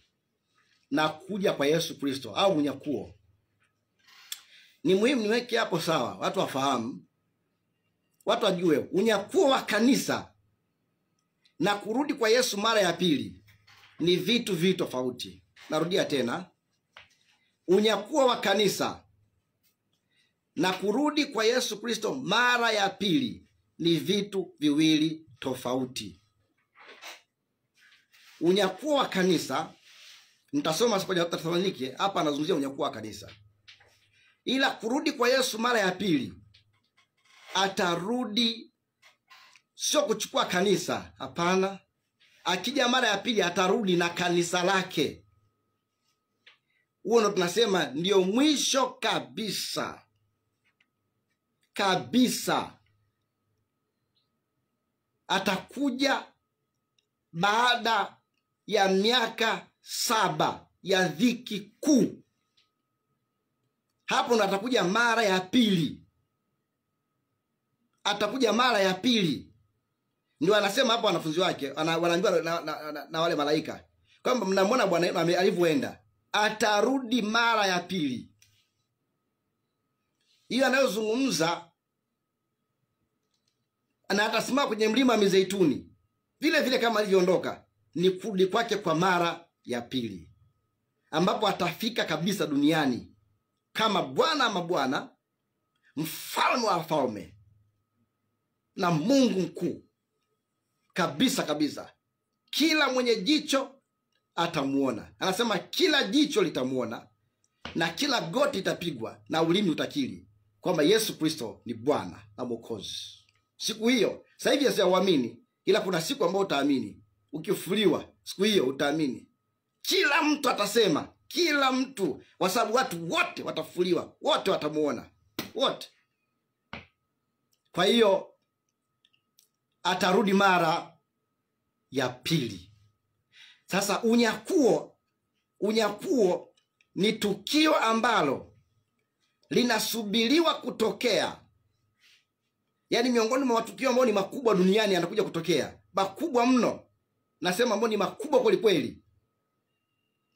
na kuja kwa Yesu Kristo au unyakuo. Ni muhimu niweke hapo sawa, watu wafahamu, watu wajue unyakuo wa kanisa na kurudi kwa Yesu mara ya pili ni vitu tofauti. Narudia tena, unyakuo wa kanisa na kurudi kwa Yesu Kristo mara ya pili ni vitu viwili tofauti. Unyakuo wa kanisa, nitasoma kwenye Wathesalonike, hapa anazungumzia unyakuo wa kanisa. Ila kurudi kwa Yesu mara ya pili, atarudi sio kuchukua kanisa, hapana. Akija mara ya pili atarudi na kanisa lake. Huo ndo tunasema ndio mwisho kabisa. Atakuja baada ya miaka 7 ya dhiki kuu. Hapo ndo atakuja mara ya pili. Atakuja mara ya pili. Ndio anasema hapo wanafunzi wake, wanaambiwa na wale malaika kwamba mnamwona Bwana alivyoenda, atarudi mara ya pili. Hiyo anayozungumza, na atasimama kwenye mlima wa Mizeituni vile kama alivyoondoka, ni kurudi kwake kwa mara ya pili, ambapo atafika kabisa duniani kama Bwana wa mabwana, mfalme wa wafalme na Mungu mkuu kabisa. Kila mwenye jicho atamuona. Anasema kila jicho litamuona, na kila goti itapigwa na ulimi utakiri kwamba Yesu Kristo ni Bwana na Mwokozi. Siku hiyo, sasa hivi hauamini, ila kuna siku ambayo utaamini. Ukifufuliwa, siku hiyo utaamini. Kila mtu atasema, kila mtu, kwa sababu watu wote watafufuliwa, wote watamuona, wote. Kwa hiyo atarudi mara ya pili. Sasa unyakuo ni tukio ambalo linasubiriwa kutokea. Yaani miongoni mwa matukio ambayo ni makubwa duniani yanakuja kutokea. Makubwa mno. Nasema ambayo ni makubwa kweli kweli.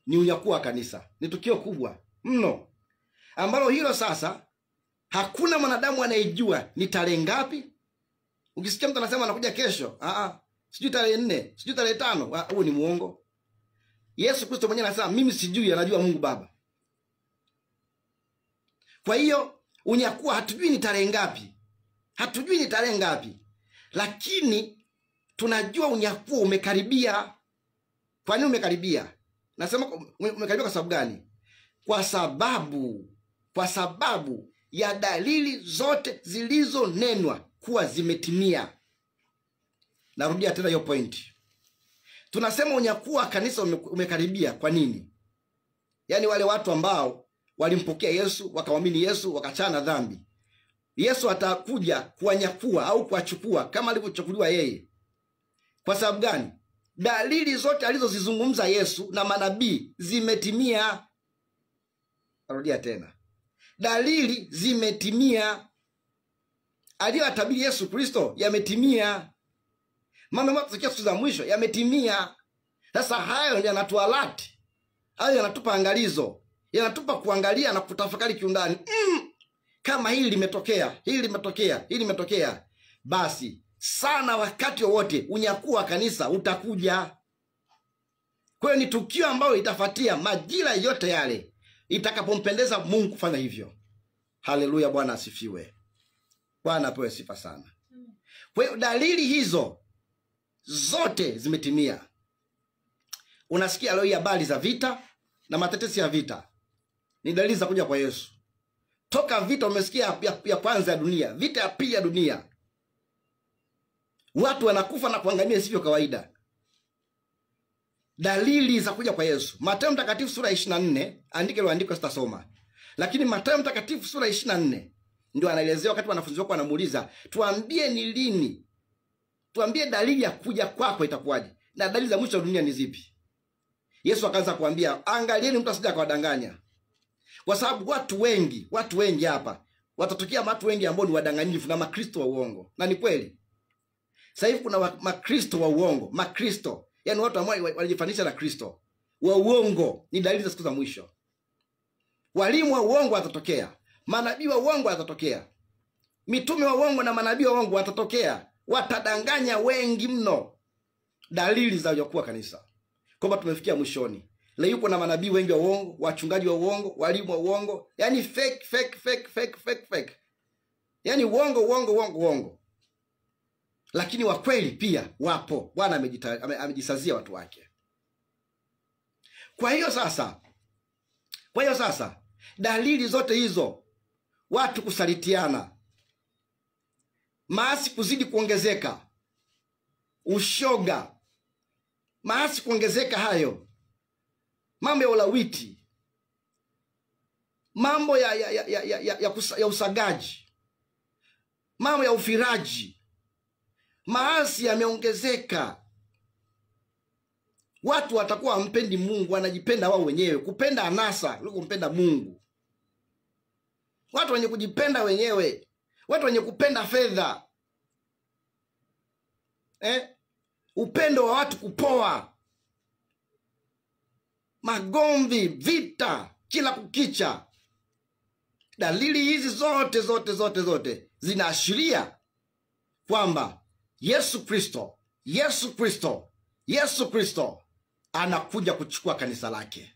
Ni unyakuo wa kanisa. Ni tukio kubwa mno. Ambalo hilo sasa hakuna mwanadamu anayejua ni tarehe ngapi. Ukisikia mtu anasema anakuja kesho, sijui tarehe 4, sijui tarehe 5, huo ni muongo. Yesu Kristo mwenyewe anasema mimi sijui, anajua Mungu Baba. Kwa hiyo unyakuo hatujui ni tarehe ngapi. Hatujui ni tarehe ngapi. Lakini tunajua unyakuo umekaribia. Kwa nini umekaribia? Nasema umekaribia kwa sababu gani? Kwa sababu ya dalili zote zilizonenwa kuwa zimetimia. Narudia tena hiyo point. Tunasema unyakuo wa kanisa umekaribia. Kwa nini? Yaani wale watu ambao walimpokea Yesu, wakamwamini Yesu, wakachana dhambi. Yesu atakuja kuwanyakua au kuwachukua kama alivyochukuliwa yeye. Kwa sababu gani? Dalili zote alizozizungumza Yesu na manabii zimetimia. Narudia tena. Dalili zimetimia. Aliyotabiri Yesu Kristo yametimia. Mambo yanayotokea siku za mwisho yametimia. Sasa hayo ndio yanatualati. Hayo yanatupa angalizo. Yanatupa kuangalia na kutafakari kiundani. Kama hili limetokea, basi sana wakati wowote unyakuo wa kanisa utakuja. Kwa hiyo ni tukio ambalo itafuatia majira yote yale itakapompendeza Mungu kufanya hivyo. Haleluya, Bwana asifiwe. Bwana apewe sifa sana. Kwa hiyo dalili hizo zote zimetimia. Unasikia leo habari za vita na matetesi ya vita. Ni dalili za kuja kwa Yesu. Toka vita umesikia ya kwanza ya dunia, vita ya pili ya dunia. Watu wanakufa na kuangamia sivyo kawaida. Dalili za kuja kwa Yesu. Mathayo Mtakatifu sura 24, andike lo andiko sitasoma. Lakini Mathayo Mtakatifu sura 24 ndio anaelezea wakati wanafunzi wake wanamuuliza, tuambie ni lini? Tuambie dalili ya kuja kwako itakuwaje? Na dalili za mwisho wa dunia ni zipi? Yesu akaanza kuambia, angalieni mtu asije akawadanganya. Kwa sababu watu wengi hapa watatokea watu wengi ambao ni wadanganyifu na makristo wa uongo. Na ni kweli. Sasa hivi kuna makristo wa uongo, makristo, yani watu ambao walijifanisha na Kristo. Wa uongo ni dalili za siku za mwisho. Walimu wa uongo watatokea, manabii wa uongo watatokea. Mitume wa uongo na manabii wa uongo watatokea, watadanganya wengi mno. Dalili za kuja kanisa. Kwamba tumefikia mwishoni. Leo yupo na manabii wengi wa uongo, wachungaji wa uongo, walimu wa uongo, yani fake. Yani uongo. Lakini wa kweli pia wapo. Bwana amejisazia watu wake. Kwa hiyo sasa dalili zote hizo, watu kusalitiana, maasi kuzidi kuongezeka, ushoga, maasi kuongezeka, hayo mambo ya ulawiti, mambo ya usagaji, mambo ya ufiraji, maasi yameongezeka. Watu watakuwa hampendi Mungu, wanajipenda wao wenyewe, kupenda anasa kuliko kumpenda Mungu. Watu wenye kujipenda wenyewe, watu wenye kupenda fedha, upendo wa watu kupoa, magomvi, vita kila kukicha. Dalili hizi zote zinaashiria kwamba Yesu Kristo anakuja kuchukua kanisa lake.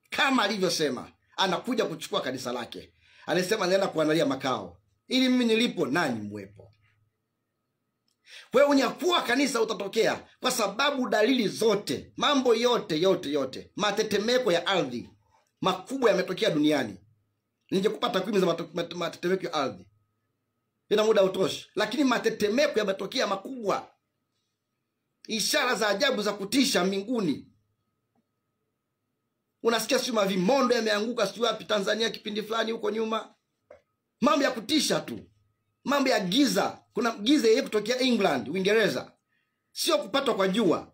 Kama alivyosema, anakuja kuchukua kanisa lake. Alisema naenda kuandalia makao ili mimi nilipo nanyi mwepo. Kwa hiyo unyakuo wa kanisa utatokea kwa sababu dalili zote, mambo yote, matetemeko ya ardhi, makubwa yametokea duniani. Ningekupa takwimu za matetemeko ya ardhi, ina muda utoshi, lakini matetemeko yametokea makubwa. Ishara za ajabu za kutisha mbinguni. Unasikia sio mavimondo yameanguka sio wapi Tanzania kipindi fulani huko nyuma. Mambo ya kutisha tu. Mambo ya giza. Kuna giza yeye kutokea England, Uingereza. Sio kupatwa kwa jua.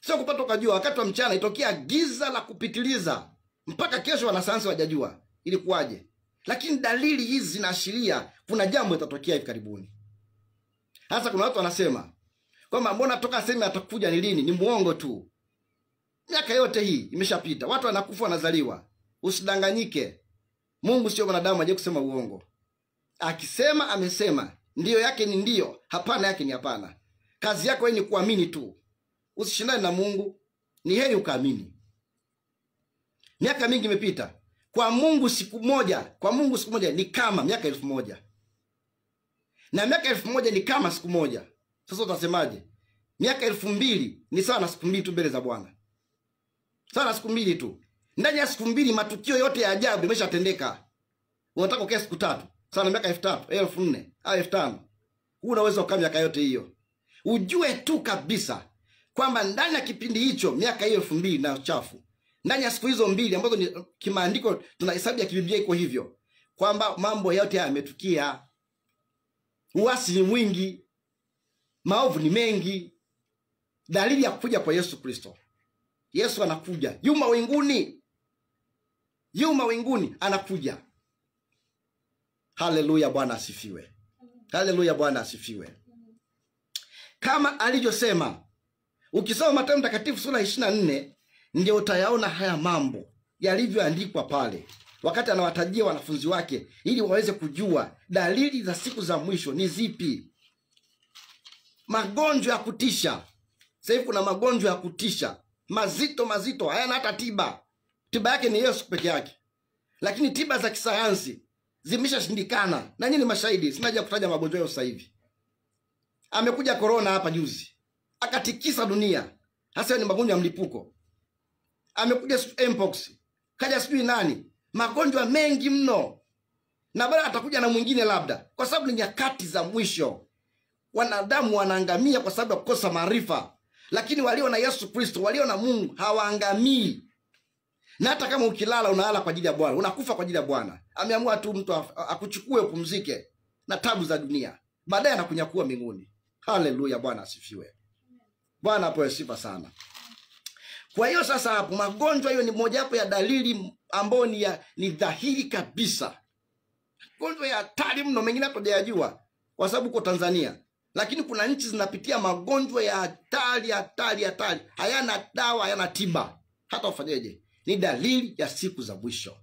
Sio kupatwa kwa jua, wakati wa mchana itokea giza la kupitiliza. Mpaka kesho wanasayansi wajajua ilikuwaje. Lakini dalili hizi zinaashiria kuna jambo litatokea hivi karibuni. Hasa kuna watu wanasema kwamba mbona toka sema atakuja ni lini? Ni muongo tu. Miaka yote hii imeshapita. Watu wanakufa wanazaliwa. Usidanganyike. Mungu sio wanadamu aje kusema uongo. Akisema amesema. Ndio yake ni ndio, hapana yake ni hapana. Kazi yako wewe ni kuamini tu. Usishindane na Mungu. Ni heri ukaamini. Miaka mingi imepita. Kwa Mungu siku moja ni kama miaka 1000. Na miaka 1000 ni kama siku moja. Sasa utasemaje? Miaka 2000 ni sawa na siku 2 tu mbele za Bwana. Sawa na siku 2 tu. Ndani ya siku 2 matukio yote ya ajabu yameshatendeka. Unataka ukae siku 3. Sawa na miaka 3000, 4000 au 5000. Unaweza ukaa miaka yote hiyo. Ujue tu kabisa kwamba ndani ya kipindi hicho miaka hiyo 2000 na uchafu. Ndani ya siku hizo 2 ambazo ni kimaandiko tunahesabu ya kibiblia iko hivyo. Kwamba mambo yote yametukia. Uasi ni mwingi. Maovu ni mengi. Dalili ya kuja kwa Yesu Kristo. Yesu anakuja. Yuma winguni anakuja. Haleluya, Bwana asifiwe. Haleluya, Bwana asifiwe. Kama alivyosema, ukisoma Mathayo Mtakatifu sura 24 ndio utayaona haya mambo yalivyoandikwa pale. Wakati anawatajia wanafunzi wake ili waweze kujua dalili za siku za mwisho ni zipi. Magonjwa ya kutisha. Sasa hivi kuna magonjwa ya kutisha. Mazito, hayana hata tiba. Tiba yake ni Yesu peke yake. Lakini tiba za kisayansi zimeshashindikana. Na nyinyi ni mashahidi, sina haja kutaja magonjwa yao sasa hivi. Amekuja corona hapa juzi. Akatikisa dunia. Hasa ni magonjwa ya mlipuko. Amekuja mpox. Kaja sijui nani. Magonjwa mengi mno. Na bado atakuja na mwingine labda. Kwa sababu ni nyakati za mwisho. Wanadamu wanaangamia kwa sababu ya kukosa maarifa. Lakini walio na Yesu Kristo, walio na Mungu hawaangamii. Na hata kama ukilala unalala kwa ajili ya Bwana, unakufa kwa ajili ya Bwana. Ameamua tu mtu akuchukue upumzike na tabu za dunia. Baadaye anakunyakua mbinguni. Haleluya, Bwana asifiwe. Bwana apewe sifa sana. Kwa hiyo sasa hapo magonjwa hiyo ni moja wapo ya dalili ambayo ni dhahiri kabisa. Magonjwa ya hatari mno, mengine hatujayajua kwa sababu uko Tanzania. Lakini kuna nchi zinapitia magonjwa ya hatari. Hayana dawa, hayana tiba. Hata ufanyeje? Ni dalili ya siku za mwisho.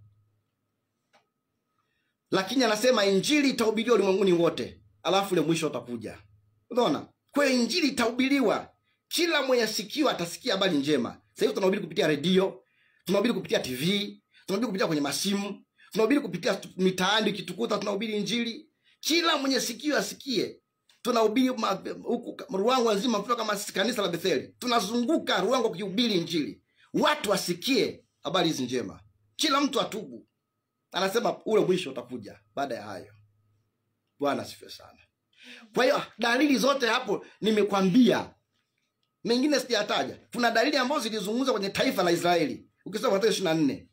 Lakini anasema injili itahubiriwa ulimwenguni wote, alafu ile mwisho utakuja. Unaona? Kwa injili itahubiriwa, kila mwenye sikio atasikia habari njema. Sasa hivi tunahubiri kupitia redio, tunahubiri kupitia TV, tunahubiri kupitia kwenye masimu, tunahubiri kupitia mitaani kitukuta, tunahubiri injili. Kila mwenye sikio asikie. Tunahubiri huku Ruangwa nzima, mfano kama kanisa la Betheli. Tunazunguka Ruangwa kuhubiri injili. Watu wasikie habari hizi njema. Kila mtu atubu. Anasema ule mwisho utakuja baada ya hayo. Bwana asifiwe sana. Kwa hiyo dalili zote hapo nimekwambia. Mengine sijataja. Kuna dalili ambazo zilizungumzwa kwenye taifa la Israeli. Ukisoma Mathayo 24.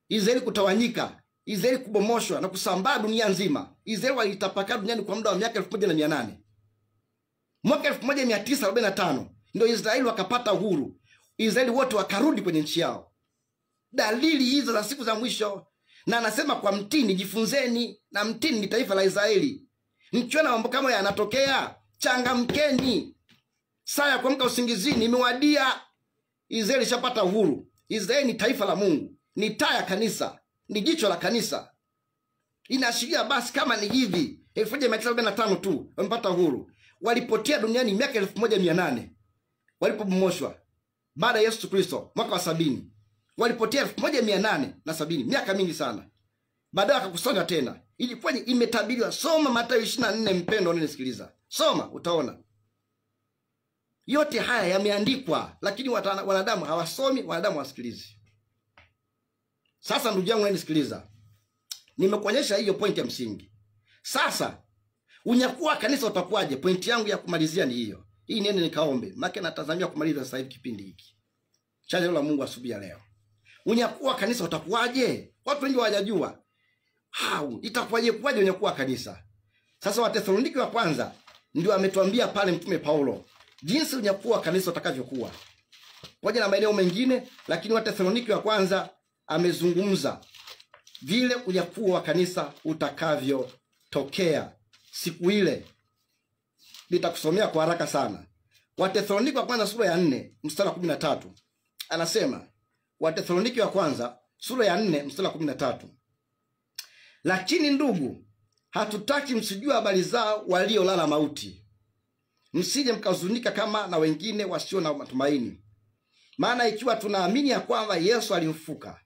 Israeli kutawanyika, Israeli kubomoshwa na kusambaa dunia nzima. Israeli walitapakaa duniani kwa muda wa miaka 1800. Mwaka 1945 ndio Israeli wakapata uhuru. Israeli wote wakarudi kwenye nchi yao. Dalili hizo za siku za mwisho. Na anasema kwa mtini jifunzeni, na mtini ni taifa la Israeli. Mkiona mambo kama yanatokea, changamkeni. Saa ya kuamka usingizini imewadia. Israeli shapata uhuru. Israeli ni taifa la Mungu, ni taa ya kanisa, ni jicho la kanisa. Inaashiria basi kama ni hivi 1945 tu wamepata uhuru. Walipotea duniani miaka 1800 walipobomoshwa. Baada ya Yesu Kristo mwaka wa 70 walipotea 1870, miaka mingi sana. Baadaye akakusanywa tena. Ilikuwa imetabiriwa. Soma Mathayo 24 mpendo unanisikiliza. Soma utaona. Yote haya yameandikwa, lakini wanadamu hawasomi, wanadamu hawasikilizi. Sasa ndugu yangu nisikiliza, nimekuonyesha hiyo point ya msingi. Sasa unyakuo wa kanisa utakuwaje? Point yangu ya kumalizia ni hiyo. Hii nene nikaombe, maana natazamia kumaliza sasa hivi kipindi hiki cha neno la Mungu asubuhi ya leo. Unyakuo wa kanisa utakuwaje? Watu wengi hawajajua. Itakuwaje kuwaje unyakuo wa kanisa? Sasa Wathesalonike wa kwanza ndio ametuambia pale mtume Paulo jinsi unyakuo wa kanisa utakavyokuwa. Waje na maeneo mengine, lakini Wathesalonike wa kwanza amezungumza vile unyakuo wa kanisa utakavyotokea siku ile. Nitakusomea kwa haraka sana. Wathesalonike wa kwanza sura ya 4 mstari wa 13. Anasema, Wathesalonike wa kwanza sura ya 4 mstari wa 13. Lakini ndugu, hatutaki msijue habari zao waliolala mauti, msije mkahuzunika kama na wengine wasio na matumaini. Maana ikiwa tunaamini ya kwamba Yesu alimfuka,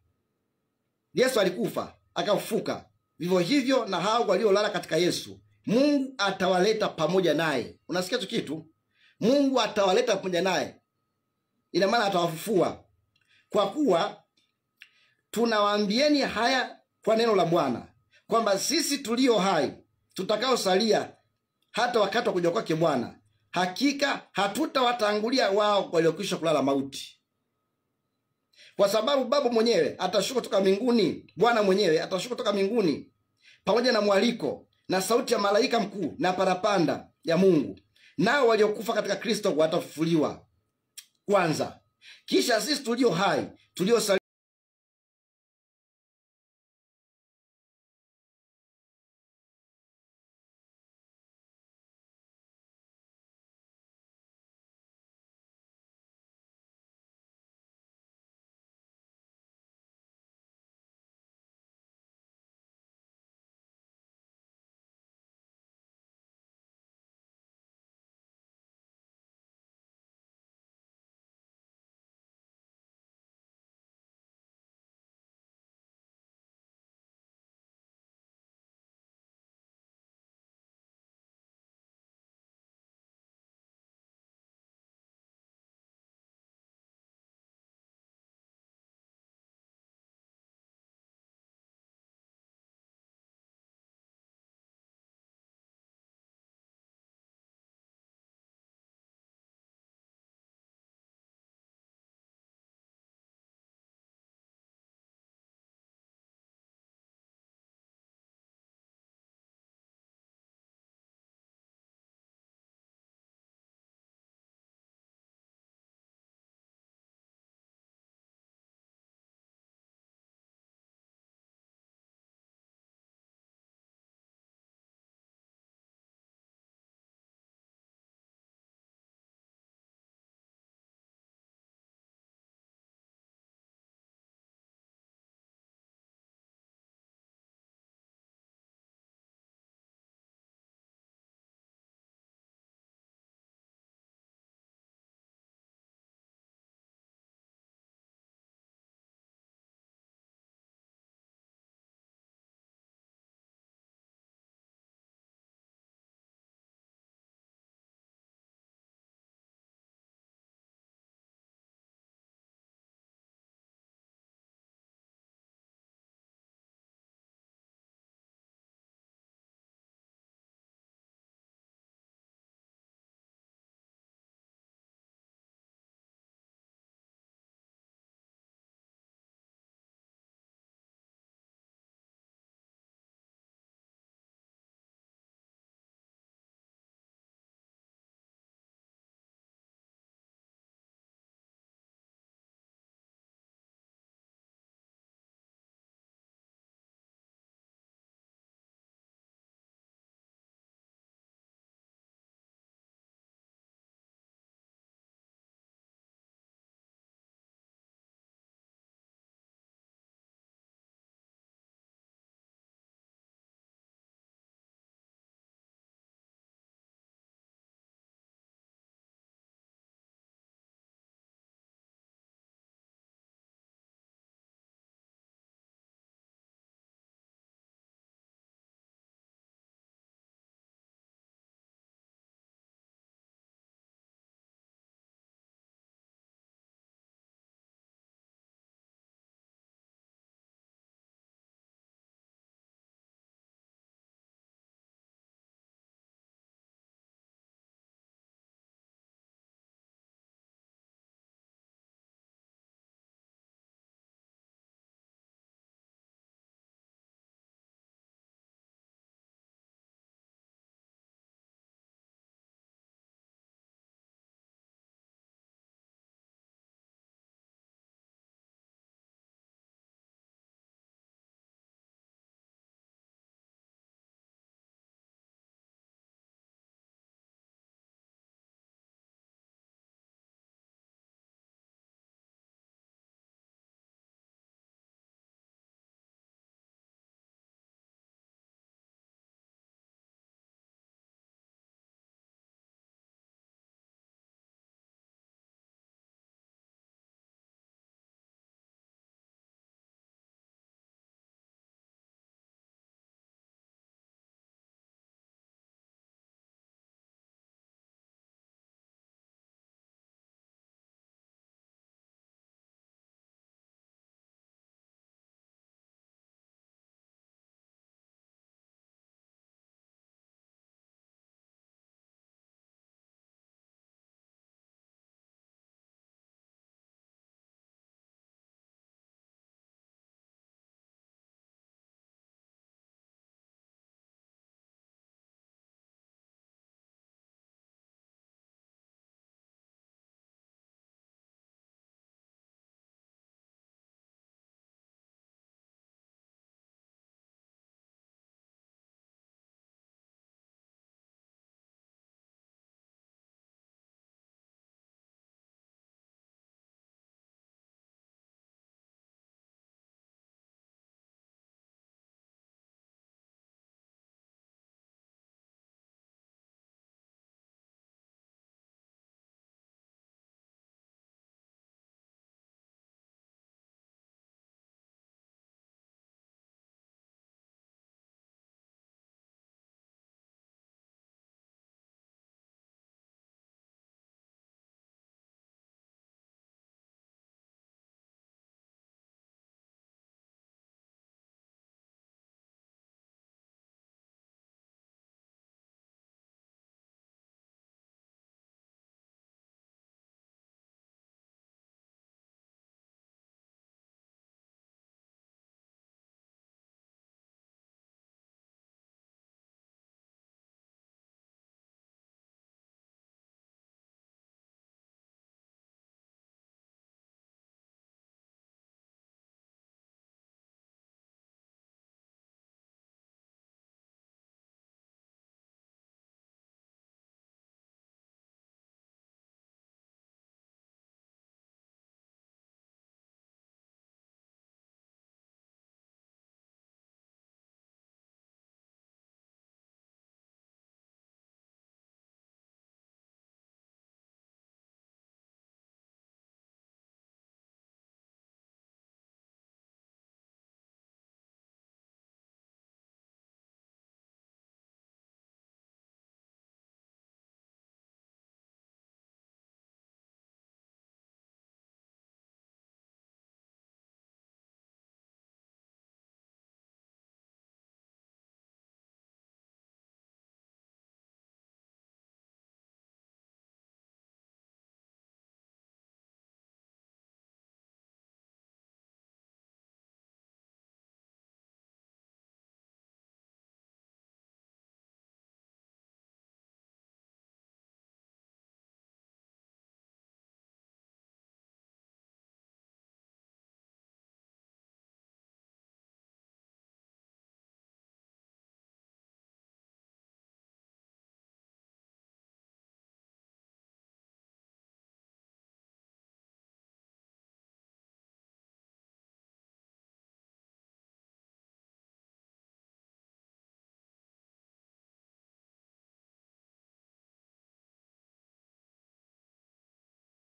Yesu alikufa akafufuka, vivyo hivyo na hao waliolala katika Yesu Mungu atawaleta pamoja naye. Unasikia hicho kitu? Mungu atawaleta pamoja naye, ina maana atawafufua. Kwa kuwa tunawaambieni haya kwa neno la Bwana, kwamba sisi tulio hai tutakaosalia hata wakati wa kuja kwake Bwana, hakika hatutawatangulia wao waliokwisha kulala mauti. Kwa sababu Baba mwenyewe atashuka kutoka mbinguni, Bwana mwenyewe atashuka kutoka mbinguni pamoja na mwaliko na sauti ya malaika mkuu na parapanda ya Mungu, nao waliokufa katika Kristo watafufuliwa kwanza. Kisha sisi tulio hai tuliosalia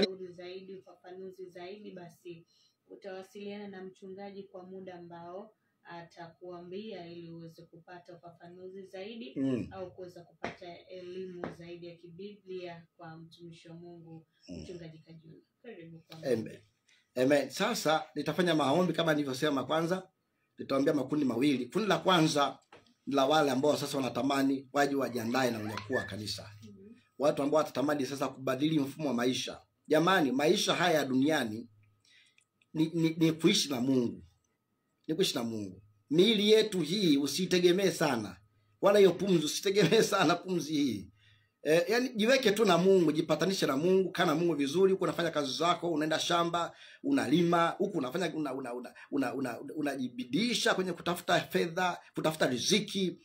ushauri zaidi, ufafanuzi zaidi, basi utawasiliana na mchungaji kwa muda ambao atakuambia ili uweze kupata ufafanuzi zaidi au kuweza kupata elimu zaidi ya kibiblia kwa mtumishi wa Mungu Mchungaji Kajuna. Karibu kwa Amen. Amen. Sasa nitafanya maombi kama nilivyosema. Kwanza nitaombea makundi mawili. Kundi la kwanza ni la wale ambao sasa wanatamani waje wajiandae na unyakuo wa kanisa. Watu ambao watatamani sasa kubadili mfumo wa maisha. Jamani, maisha haya duniani ni kuishi na Mungu. Ni kuishi na Mungu. Miili yetu hii usitegemee sana. Wala hiyo pumzi usitegemee sana pumzi hii. Yani jiweke tu na Mungu, jipatanishe na Mungu, kana Mungu vizuri. Huko unafanya kazi zako, unaenda shamba, unalima, huko unafanya unajibidisha kwenye kutafuta fedha, kutafuta riziki,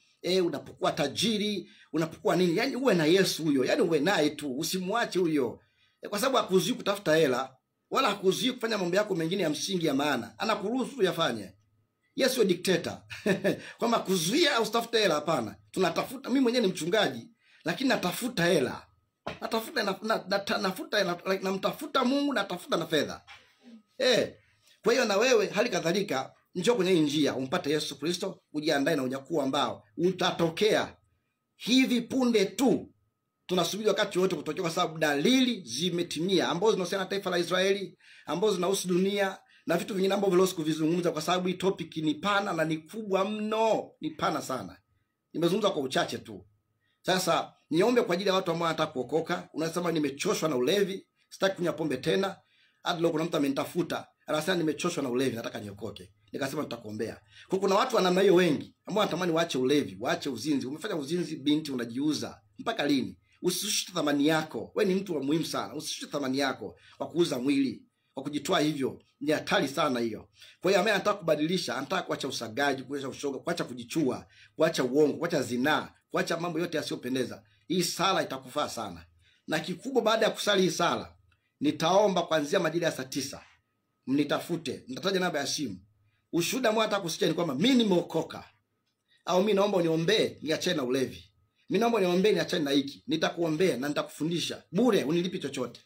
unapokuwa tajiri, unapokuwa nini? Yani uwe na Yesu huyo. Yani uwe naye tu, usimwache huyo. Kwa sababu hakuzuii kutafuta hela, wala hakuzuii kufanya mambo yako mengine ya msingi ya maana. Anakuruhusu uyafanye. Yesu sio dikteta. Kwamba kuzuia au usitafute hela, hapana. Tunatafuta, mimi mwenyewe ni mchungaji, lakini natafuta hela. Namtafuta Mungu, natafuta na fedha. Kwa hiyo na wewe hali kadhalika njoo kwenye njia umpate Yesu Kristo, ujiandae na unyakuo ambao utatokea hivi punde tu. Tunasubiri wakati wote kutokea, kwa sababu dalili zimetimia ambazo zinahusiana na taifa la Israeli, ambazo zinahusu dunia na vitu vingine ambavyo vile sikuvizungumza, kwa sababu hii topic ni pana na ni kubwa mno, ni pana sana. Nimezungumza kwa uchache tu. Sasa niombe kwa ajili ya watu ambao wanataka kuokoka. Unasema nimechoshwa na ulevi, sitaki kunywa pombe tena. Hadi leo kuna mtu amenitafuta, anasema nimechoshwa na ulevi, nataka niokoke. Nikasema nitakuombea. Kwa kuna watu wa namna hiyo wengi ambao wanatamani waache ulevi, waache uzinzi. Umefanya uzinzi binti, unajiuza. Mpaka lini? Usishushe thamani yako. Wewe ni mtu wa muhimu sana. Usishushe thamani yako kwa kuuza mwili, kwa kujitoa hivyo. Ni hatari sana hiyo. Kwa hiyo anataka kubadilisha, anataka kuacha usagaji, kuacha ushoga, kuacha kujichua, kuacha uongo, kuacha zinaa, kuacha mambo yote yasiyopendeza. Hii sala itakufaa sana. Na kikubwa baada ya kusali hii sala, nitaomba kuanzia majira ya saa 9. Mnitafute, nitataja namba ya simu. Ushuhuda mwa hata kusikia ni kwamba mimi nimeokoka. Au mimi naomba uniombee niachane na ulevi. Mimi naomba uniombee niachane na hiki. Nitakuombea na nitakufundisha. Bure, unilipi chochote.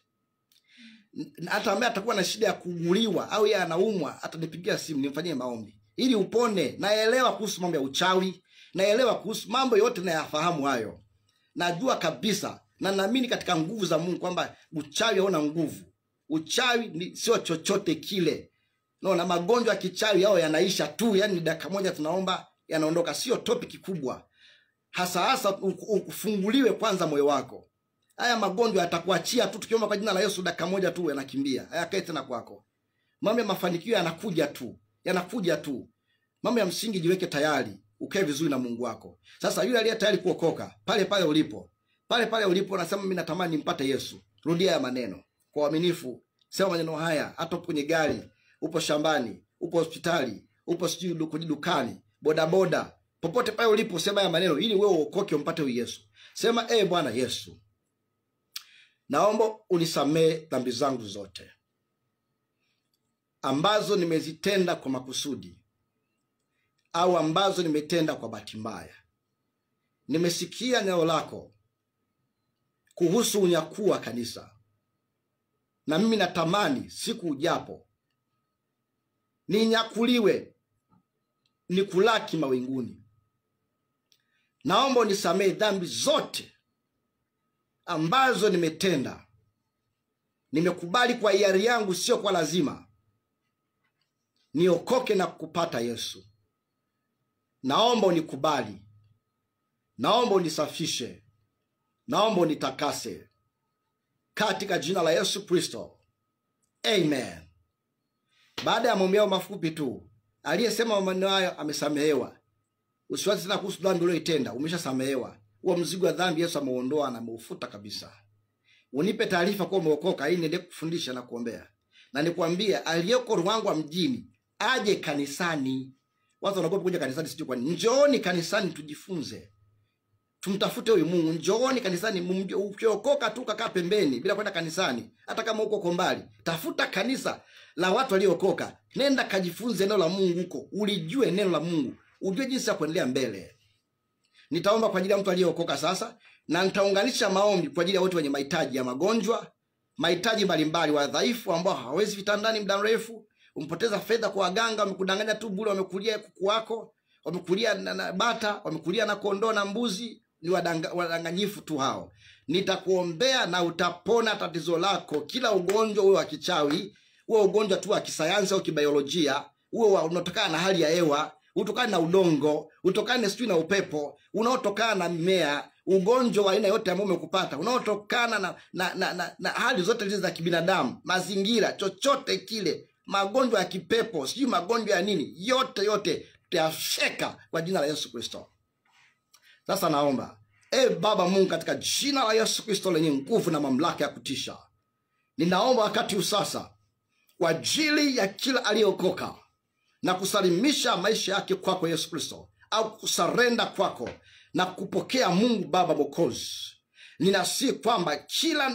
Hata ambaye atakuwa na shida ya kuuguliwa au yeye anaumwa, atanipigia simu nimfanyie maombi ili upone. Naelewa kuhusu mambo ya uchawi, naelewa kuhusu mambo yote, na yafahamu hayo. Najua kabisa na naamini katika nguvu za Mungu kwamba uchawi hauna nguvu. Uchawi ni sio chochote kile. Na magonjwa ya kichawi yao yanaisha tu, yani dakika moja tunaomba yanaondoka. Sio topic kubwa. Hasa ufunguliwe kwanza moyo wako. Haya magonjwa yatakuachia tu, tukiomba kwa jina la Yesu dakika moja tu yanakimbia. Hayakae tena kwako. Mambo ya mafanikio yanakuja tu. Yanakuja tu. Mambo ya msingi jiweke tayari, ukae vizuri na Mungu wako. Sasa yule aliye tayari kuokoka, pale pale ulipo. Pale pale ulipo unasema mimi natamani nimpate Yesu. Rudia haya maneno kwa uaminifu. Sema maneno haya hata upo kwenye gari, upo shambani, upo hospitali, upo sijui kwenye dukani, bodaboda, popote pale ulipo sema haya maneno ili wewe uokoke umpate huyu Yesu. Sema Bwana Yesu, naomba unisamee dhambi zangu zote ambazo nimezitenda kwa makusudi au ambazo nimetenda kwa bahati mbaya. Nimesikia neno lako kuhusu unyakuo wa kanisa, na mimi natamani siku ujapo ninyakuliwe, nikulaki mawinguni. Naomba unisamee dhambi zote ambazo nimetenda. Nimekubali kwa hiari yangu, sio kwa lazima. Niokoke na kupata Yesu. Naomba unikubali. Naomba unisafishe. Naomba unitakase. Katika jina la Yesu Kristo. Amen. Baada ya maombi mafupi tu, aliyesema maneno hayo amesamehewa. Usiwazi tena kuhusu dhambi uliyoitenda, umeshasamehewa. Huo mzigo wa dhambi Yesu ameuondoa na ameufuta kabisa. Unipe taarifa kwa umeokoka ili niende kufundisha na kuombea. Na nikwambie aliyeko Ruangwa mjini aje kanisani. Watu wanaogopa kuja kanisani sijui kwa nini. Njooni kanisani tujifunze. Tumtafute huyu Mungu. Njooni kanisani, ukiokoka tu kakaa pembeni bila kwenda kanisani. Hata kama uko mbali, tafuta kanisa la watu waliokoka. Nenda kajifunze neno la Mungu huko. Ulijue neno la Mungu. Ujue jinsi ya kuendelea mbele. Nitaomba kwa ajili ya mtu aliyeokoka sasa, na nitaunganisha maombi kwa ajili ya wote wenye mahitaji ya magonjwa, mahitaji mbalimbali, wadhaifu ambao hawezi vitandani muda mrefu, umpoteza fedha kwa waganga, wamekudanganya tu bure, wamekulia kuku wako, wamekulia na bata, wamekulia na kondoo na mbuzi, ni wadanganyifu tu hao. Nitakuombea na utapona tatizo lako. Kila ugonjwa uwe wa kichawi, uwe ugonjwa tu wa kisayansi au kibiolojia, uwe unatokana na hali ya hewa, utokana na udongo, utokana na upepo, unaotokana na mimea, ugonjwa wa aina yote ambao umekupata, unaotokana na hali zote hizo za kibinadamu, mazingira, chochote kile, magonjwa ya kipepo, sijui magonjwa ya nini, yote tutayasheka kwa jina la Yesu Kristo. Sasa naomba, Baba Mungu, katika jina la Yesu Kristo lenye nguvu na mamlaka ya kutisha, ninaomba wakati usasa kwa ajili ya kila aliyeokoka na kusalimisha maisha yake kwako Yesu Kristo, au kusarenda kwako na kupokea Mungu Baba Mwokozi. Ninasihi kwamba kila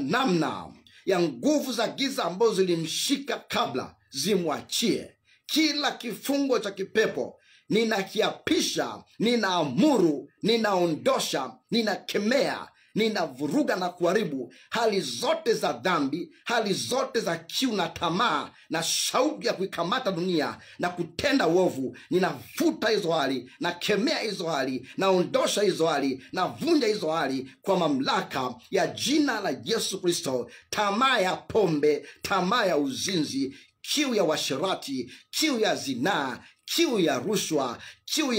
namna ya nguvu za giza ambazo zilimshika kabla zimwachie. Kila kifungo cha kipepo ninakiapisha, ninaamuru, ninaondosha, ninakemea, ninavuruga na kuharibu hali zote za dhambi, hali zote za kiu na tamaa na shauku ya kuikamata dunia na kutenda uovu. Ninavuta hizo hali, nakemea hizo hali, naondosha hizo hali, navunja hizo hali kwa mamlaka ya jina la Yesu Kristo. Tamaa ya pombe, tamaa ya uzinzi, kiu ya washerati, kiu ya zinaa, kiu ya rushwa, kiu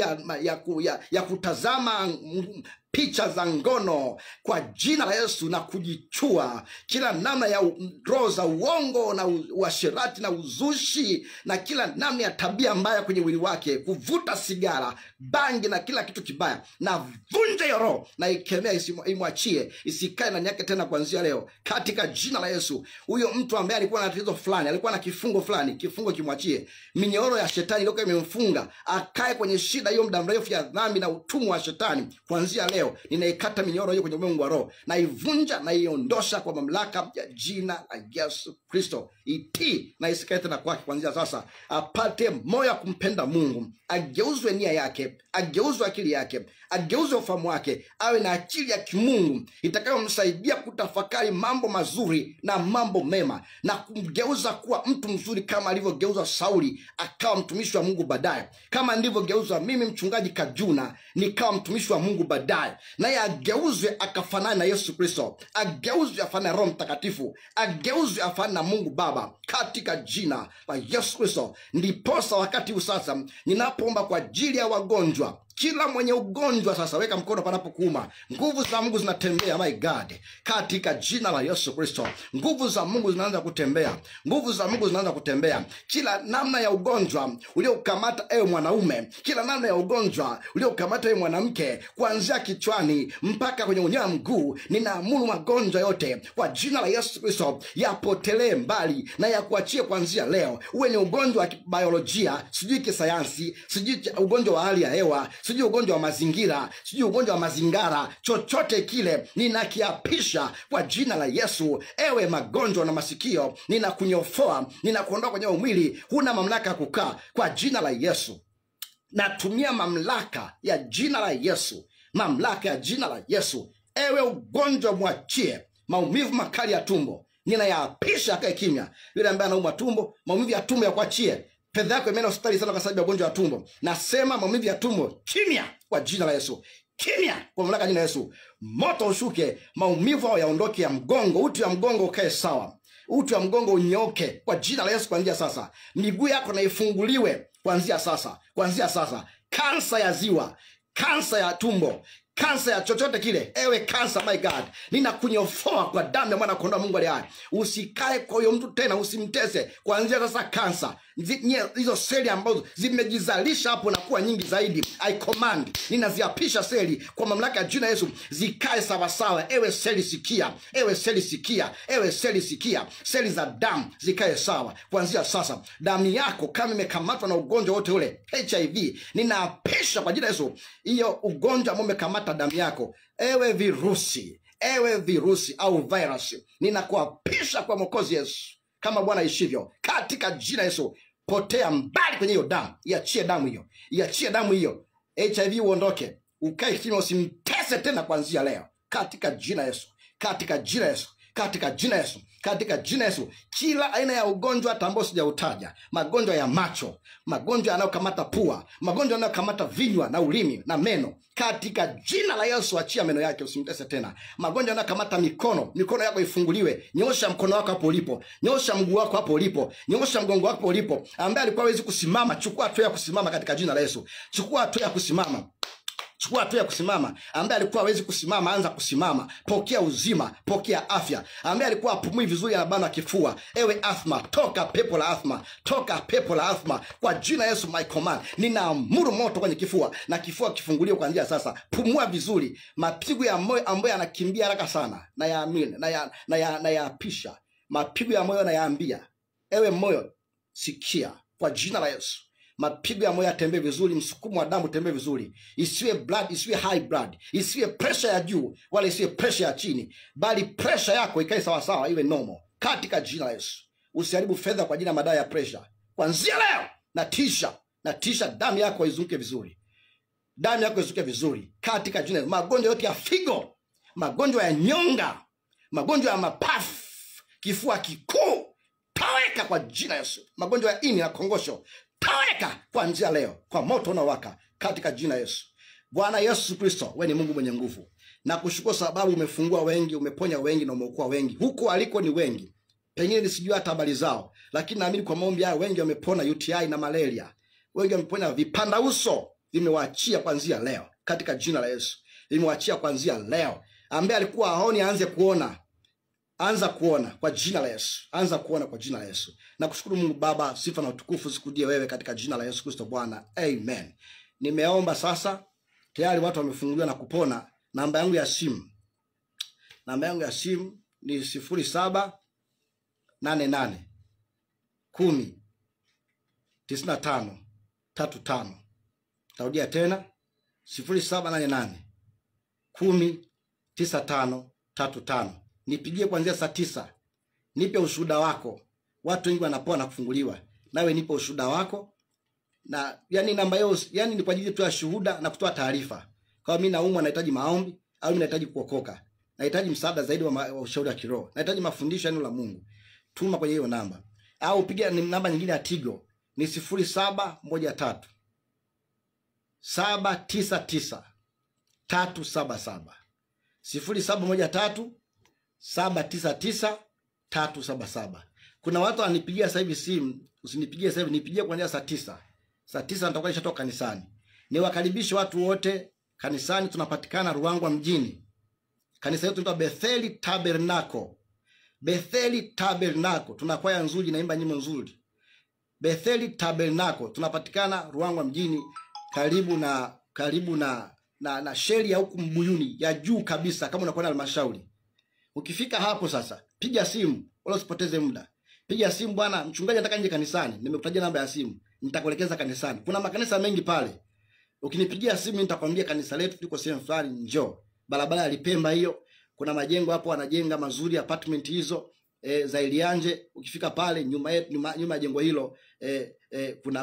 ya kutazama picha za ngono, kwa jina la Yesu na kujichua kila namna ya roho za uongo na uasherati na uzushi, na kila namna ya tabia mbaya kwenye mwili wake, kuvuta sigara, bangi na kila kitu kibaya, na vunja hiyo roho na ikemea, imwachie, isikae ndani yake tena kuanzia leo katika jina la Yesu. Huyo mtu ambaye alikuwa na tatizo fulani, alikuwa na kifungo fulani, kifungo kimwachie. Minyororo ya shetani iliyokuwa imemfunga akae kwenye shida hiyo muda mrefu ya dhambi na utumwa wa shetani, kuanzia leo ninaikata minyororo hiyo kwenye ulimwengu wa roho, na ivunja na iondosha kwa mamlaka ya jina la Yesu Kristo. Itii na isikae tena kwake kuanzia sasa. Apate moyo wa kumpenda Mungu, ageuzwe nia yake, ageuzwe akili yake, ageuzwe ufahamu wake, awe na akili ya kimungu itakayomsaidia kutafakari mambo mazuri na mambo mema, na kumgeuza kuwa mtu mzuri kama alivyogeuza Sauli akawa mtumishi wa Mungu baadaye, kama ndivyogeuzwa mimi mchungaji Kajuna nikawa mtumishi wa Mungu baadaye. Naye ageuzwe akafanana na Yesu Kristo, ageuzwe afanane na Roho Mtakatifu, ageuzwe afanane na Mungu Baba katika jina la Yesu Kristo. Ndiposa wakati usasa ninapoomba kwa ajili ya wagonjwa, kila mwenye ugonjwa sasa weka mkono panapokuuma. Nguvu za Mungu zinatembea, my God, katika jina la Yesu Kristo. Nguvu za Mungu zinaanza kutembea, nguvu za Mungu zinaanza kutembea. Kila namna ya ugonjwa uliokamata ewe mwanaume, kila namna ya ugonjwa uliokamata ewe mwanamke, kuanzia kichwani mpaka kwenye unyayo mguu, ninaamuru magonjwa yote kwa jina la Yesu Kristo yapotelee mbali na yakuachie kuanzia leo. Uwe ni ugonjwa wa biolojia, sijui kisayansi, sijui ugonjwa wa hali ya hewa, sijui ugonjwa wa mazingira, sijui ugonjwa wa mazingara, chochote kile ninakiapisha kwa jina la Yesu. Ewe magonjwa na masikio, ninakunyofoa, ninakuondoa kwenye mwili, huna mamlaka ya kukaa kwa jina la Yesu. Natumia mamlaka ya jina la Yesu, mamlaka ya jina la Yesu. Ewe ugonjwa mwachie, maumivu makali ya tumbo ninayaapisha akae kimya. Yule ambaye anaumwa tumbo, maumivu ya tumbo yakuachie. Fedha yako imeenda hospitali sana kwa sababu ya ugonjwa wa tumbo. Nasema maumivu ya tumbo kimya kwa jina la Yesu. Kimya kwa mamlaka ya jina la Yesu. Moto ushuke, maumivu hao yaondoke ya mgongo, uti wa mgongo ukae sawa. Uti wa mgongo unyoke kwa jina la Yesu kuanzia sasa. Miguu yako na ifunguliwe kuanzia sasa. Kuanzia sasa. Kansa ya ziwa, kansa ya tumbo, kansa ya chochote kile, ewe kansa, my God, ninakunyofoa kwa damu ya mwana kondoo Mungu aliye hai. Usikae kwa huyo mtu tena, usimtese kuanzia sasa. Kansa hizo seli ambazo zimejizalisha hapo na kuwa nyingi zaidi, I command, ninaziapisha seli kwa mamlaka ya jina Yesu, zikae sawa sawa. Ewe seli sikia, ewe seli sikia, ewe seli sikia, seli za damu zikae sawa kuanzia sasa. Damu yako kama imekamatwa na ugonjwa wote ule, HIV, ninaapisha kwa jina Yesu hiyo ugonjwa ambao umekamata damu yako. Ewe virusi au virus, ninakuapisha kwa Mwokozi Yesu kama Bwana ishivyo katika jina Yesu. Potea mbali kwenye hiyo damu, iachie damu hiyo, iachie damu hiyo. HIV uondoke, ukae kimya, usimtese usimtese tena kuanzia leo katika jina Yesu, katika jina Yesu, katika jina Yesu, katika jina Yesu. Kila aina ya ugonjwa ambao sijautaja, magonjwa ya macho, magonjwa yanayokamata pua, magonjwa yanayokamata vinywa na ulimi na meno, katika jina la Yesu achia meno yake, usimtese tena. Magonjwa yanayokamata mikono, mikono yako ifunguliwe. Nyosha mkono wako hapo ulipo, nyosha mguu wako hapo ulipo, nyosha mgongo wako ulipo. Ambaye alikuwa hawezi kusimama, chukua hatua ya kusimama katika jina la Yesu. Chukua hatua ya kusimama. Chukua hatua ya kusimama. Ambaye alikuwa hawezi kusimama, anza kusimama. Pokea uzima, pokea afya. Ambaye alikuwa hapumui vizuri, anabana kifua, ewe athma, toka pepo la athma, toka pepo la athma kwa jina Yesu. My command, ninaamuru moto kwenye kifua, na kifua kifunguliwe kuanzia sasa. Pumua vizuri. Mapigo ya moyo ambayo yanakimbia haraka sana, na yaamini na yaapisha. Mapigo ya moyo na yaambia, ewe moyo sikia kwa jina la Yesu. Mapigo ya moyo yatembee vizuri, msukumo wa damu tembee vizuri. Isiwe blood, isiwe high blood, isiwe pressure ya juu wala isiwe pressure ya chini, bali pressure yako ikae sawa sawa, iwe normal katika jina la Yesu. Usiharibu fedha kwa jina ya madawa ya pressure. Kuanzia leo natisha damu yako izunguke vizuri. Damu yako izunguke vizuri katika jina la Yesu. Magonjwa yote ya figo, magonjwa ya nyonga, magonjwa ya mapafu, kifua kikuu, taweka kwa jina la Yesu. Magonjwa ya ini na kongosho, taweka kuanzia leo kwa moto unawaka katika jina Yesu. Bwana Yesu Kristo, wewe ni Mungu mwenye nguvu. Na kushukuru sababu umefungua wengi, umeponya wengi na umeokoa wengi. Huko aliko ni wengi, pengine nisijua hata habari zao, lakini naamini kwa maombi haya wengi wamepona UTI na malaria. Wengi wamepona vipanda uso, vimewaachia kuanzia leo katika jina la Yesu. Vimewaachia kuanzia leo. Ambaye alikuwa haoni aanze kuona. Anza kuona kwa jina la Yesu. Anza kuona kwa jina la Yesu. Na kushukuru Mungu Baba, sifa na utukufu zikudie wewe katika jina la Yesu Kristo Bwana. Amen. Nimeomba sasa, tayari watu wamefunguliwa na kupona. Namba yangu ya simu ni 0788 10 95 35. Tarudia tena 0788 10 95 35. Nipigie kuanzia saa 9. Nipe ushuhuda wako. Watu wengi wanapona kufunguliwa. Nawe nipe ushuhuda wako. Na yani namba hiyo yani ni kwa ajili tu ya shuhuda na kutoa taarifa. Kama mimi naumwa nahitaji maombi au mimi nahitaji kuokoka, nahitaji msaada zaidi wa ushauri wa kiroho, nahitaji mafundisho ya neno la Mungu, tuma kwenye hiyo namba. Au piga namba nyingine ya Tigo ni 0713 799 377. 0713 799 377. Kuna watu wanipigia sasa hivi simu, usinipigie sasa hivi, nipigie kuanzia saa 9. Saa 9 nitakuwa nishatoka kanisani. Niwakaribishe watu wote kanisani. Tunapatikana Ruangwa mjini. Kanisa letu linaitwa Betheli Tabernacle. Betheli Tabernacle. Tuna kwaya nzuri, naimba nyimbo nzuri. Betheli Tabernacle. Tunapatikana Ruangwa mjini, karibu na sheli ya huku Mbuyuni ya juu kabisa, kama unakwenda halmashauri. Ukifika hapo sasa, piga simu, wala usipoteze muda. Piga simu, bwana mchungaji nataka nje kanisani. Nimekutajia namba ya simu, nitakuelekeza kanisani. Kuna makanisa mengi pale. Ukinipigia simu nitakwambia kanisa letu liko sehemu fulani, njoo. Barabara ya Lipemba hiyo. Kuna majengo hapo wanajenga mazuri, apartment hizo za Ilianje. Ukifika pale nyuma ya jengo hilo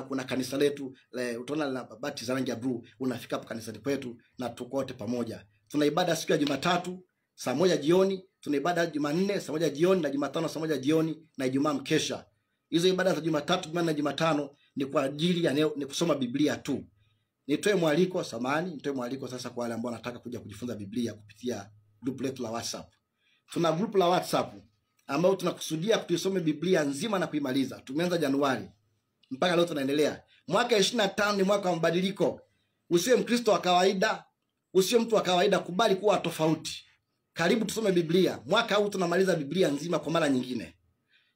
kuna kanisa letu, utaona la bati za rangi ya blue. Unafika hapo kanisani kwetu na tukote pamoja. Tuna ibada siku ya Jumatatu saa 1 jioni, tuna ibada Jumanne saa 1 jioni, na Jumatano saa 1 jioni, na Ijumaa mkesha. Hizo ibada za Jumatatu, Jumanne na Jumatano ni kwa ajili ya ni kusoma Biblia tu. Nitoe mwaliko sasa kwa wale ambao wanataka kuja kujifunza Biblia kupitia group letu la WhatsApp. Tuna group la WhatsApp ambao tunakusudia kuisoma Biblia nzima na kuimaliza. Tumeanza Januari mpaka leo tunaendelea. Mwaka 25 ni mwaka wa mabadiliko. Usiwe Mkristo wa kawaida, usiwe mtu wa kawaida, kubali kuwa tofauti. Karibu tusome Biblia. Mwaka huu tunamaliza Biblia nzima kwa mara nyingine.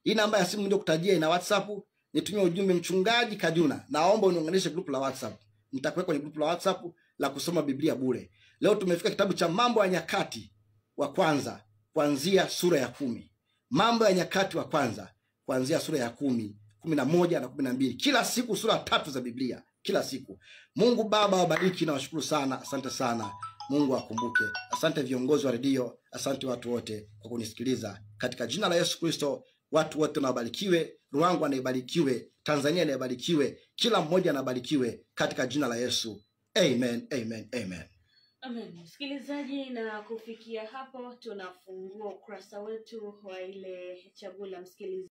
Hii namba ya simu ndio kutajia, ina WhatsApp. Nitumie ujumbe mchungaji Kajuna, naomba uniunganishe group la WhatsApp. Nitakuweka kwenye group la WhatsApp la kusoma Biblia bure. Leo tumefika kitabu cha Mambo ya Nyakati wa kwanza kuanzia sura ya 10. Mambo ya Nyakati wa kwanza kuanzia sura ya 10, 11 na 12. Kila siku sura 3 za Biblia kila siku. Mungu Baba wabariki na washukuru sana. Asante sana. Mungu akumbuke. Asante viongozi wa redio, asante watu wote kwa kunisikiliza. Katika jina la Yesu Kristo, watu wote na wabarikiwe. Ruangwa na ibarikiwe, Tanzania na ibarikiwe, kila mmoja na ibarikiwe katika jina la Yesu. Amen, amen, amen. Amen. Msikilizaji, na kufikia hapo tunafungua ukurasa wetu wa ile chaguo la msikilizaji.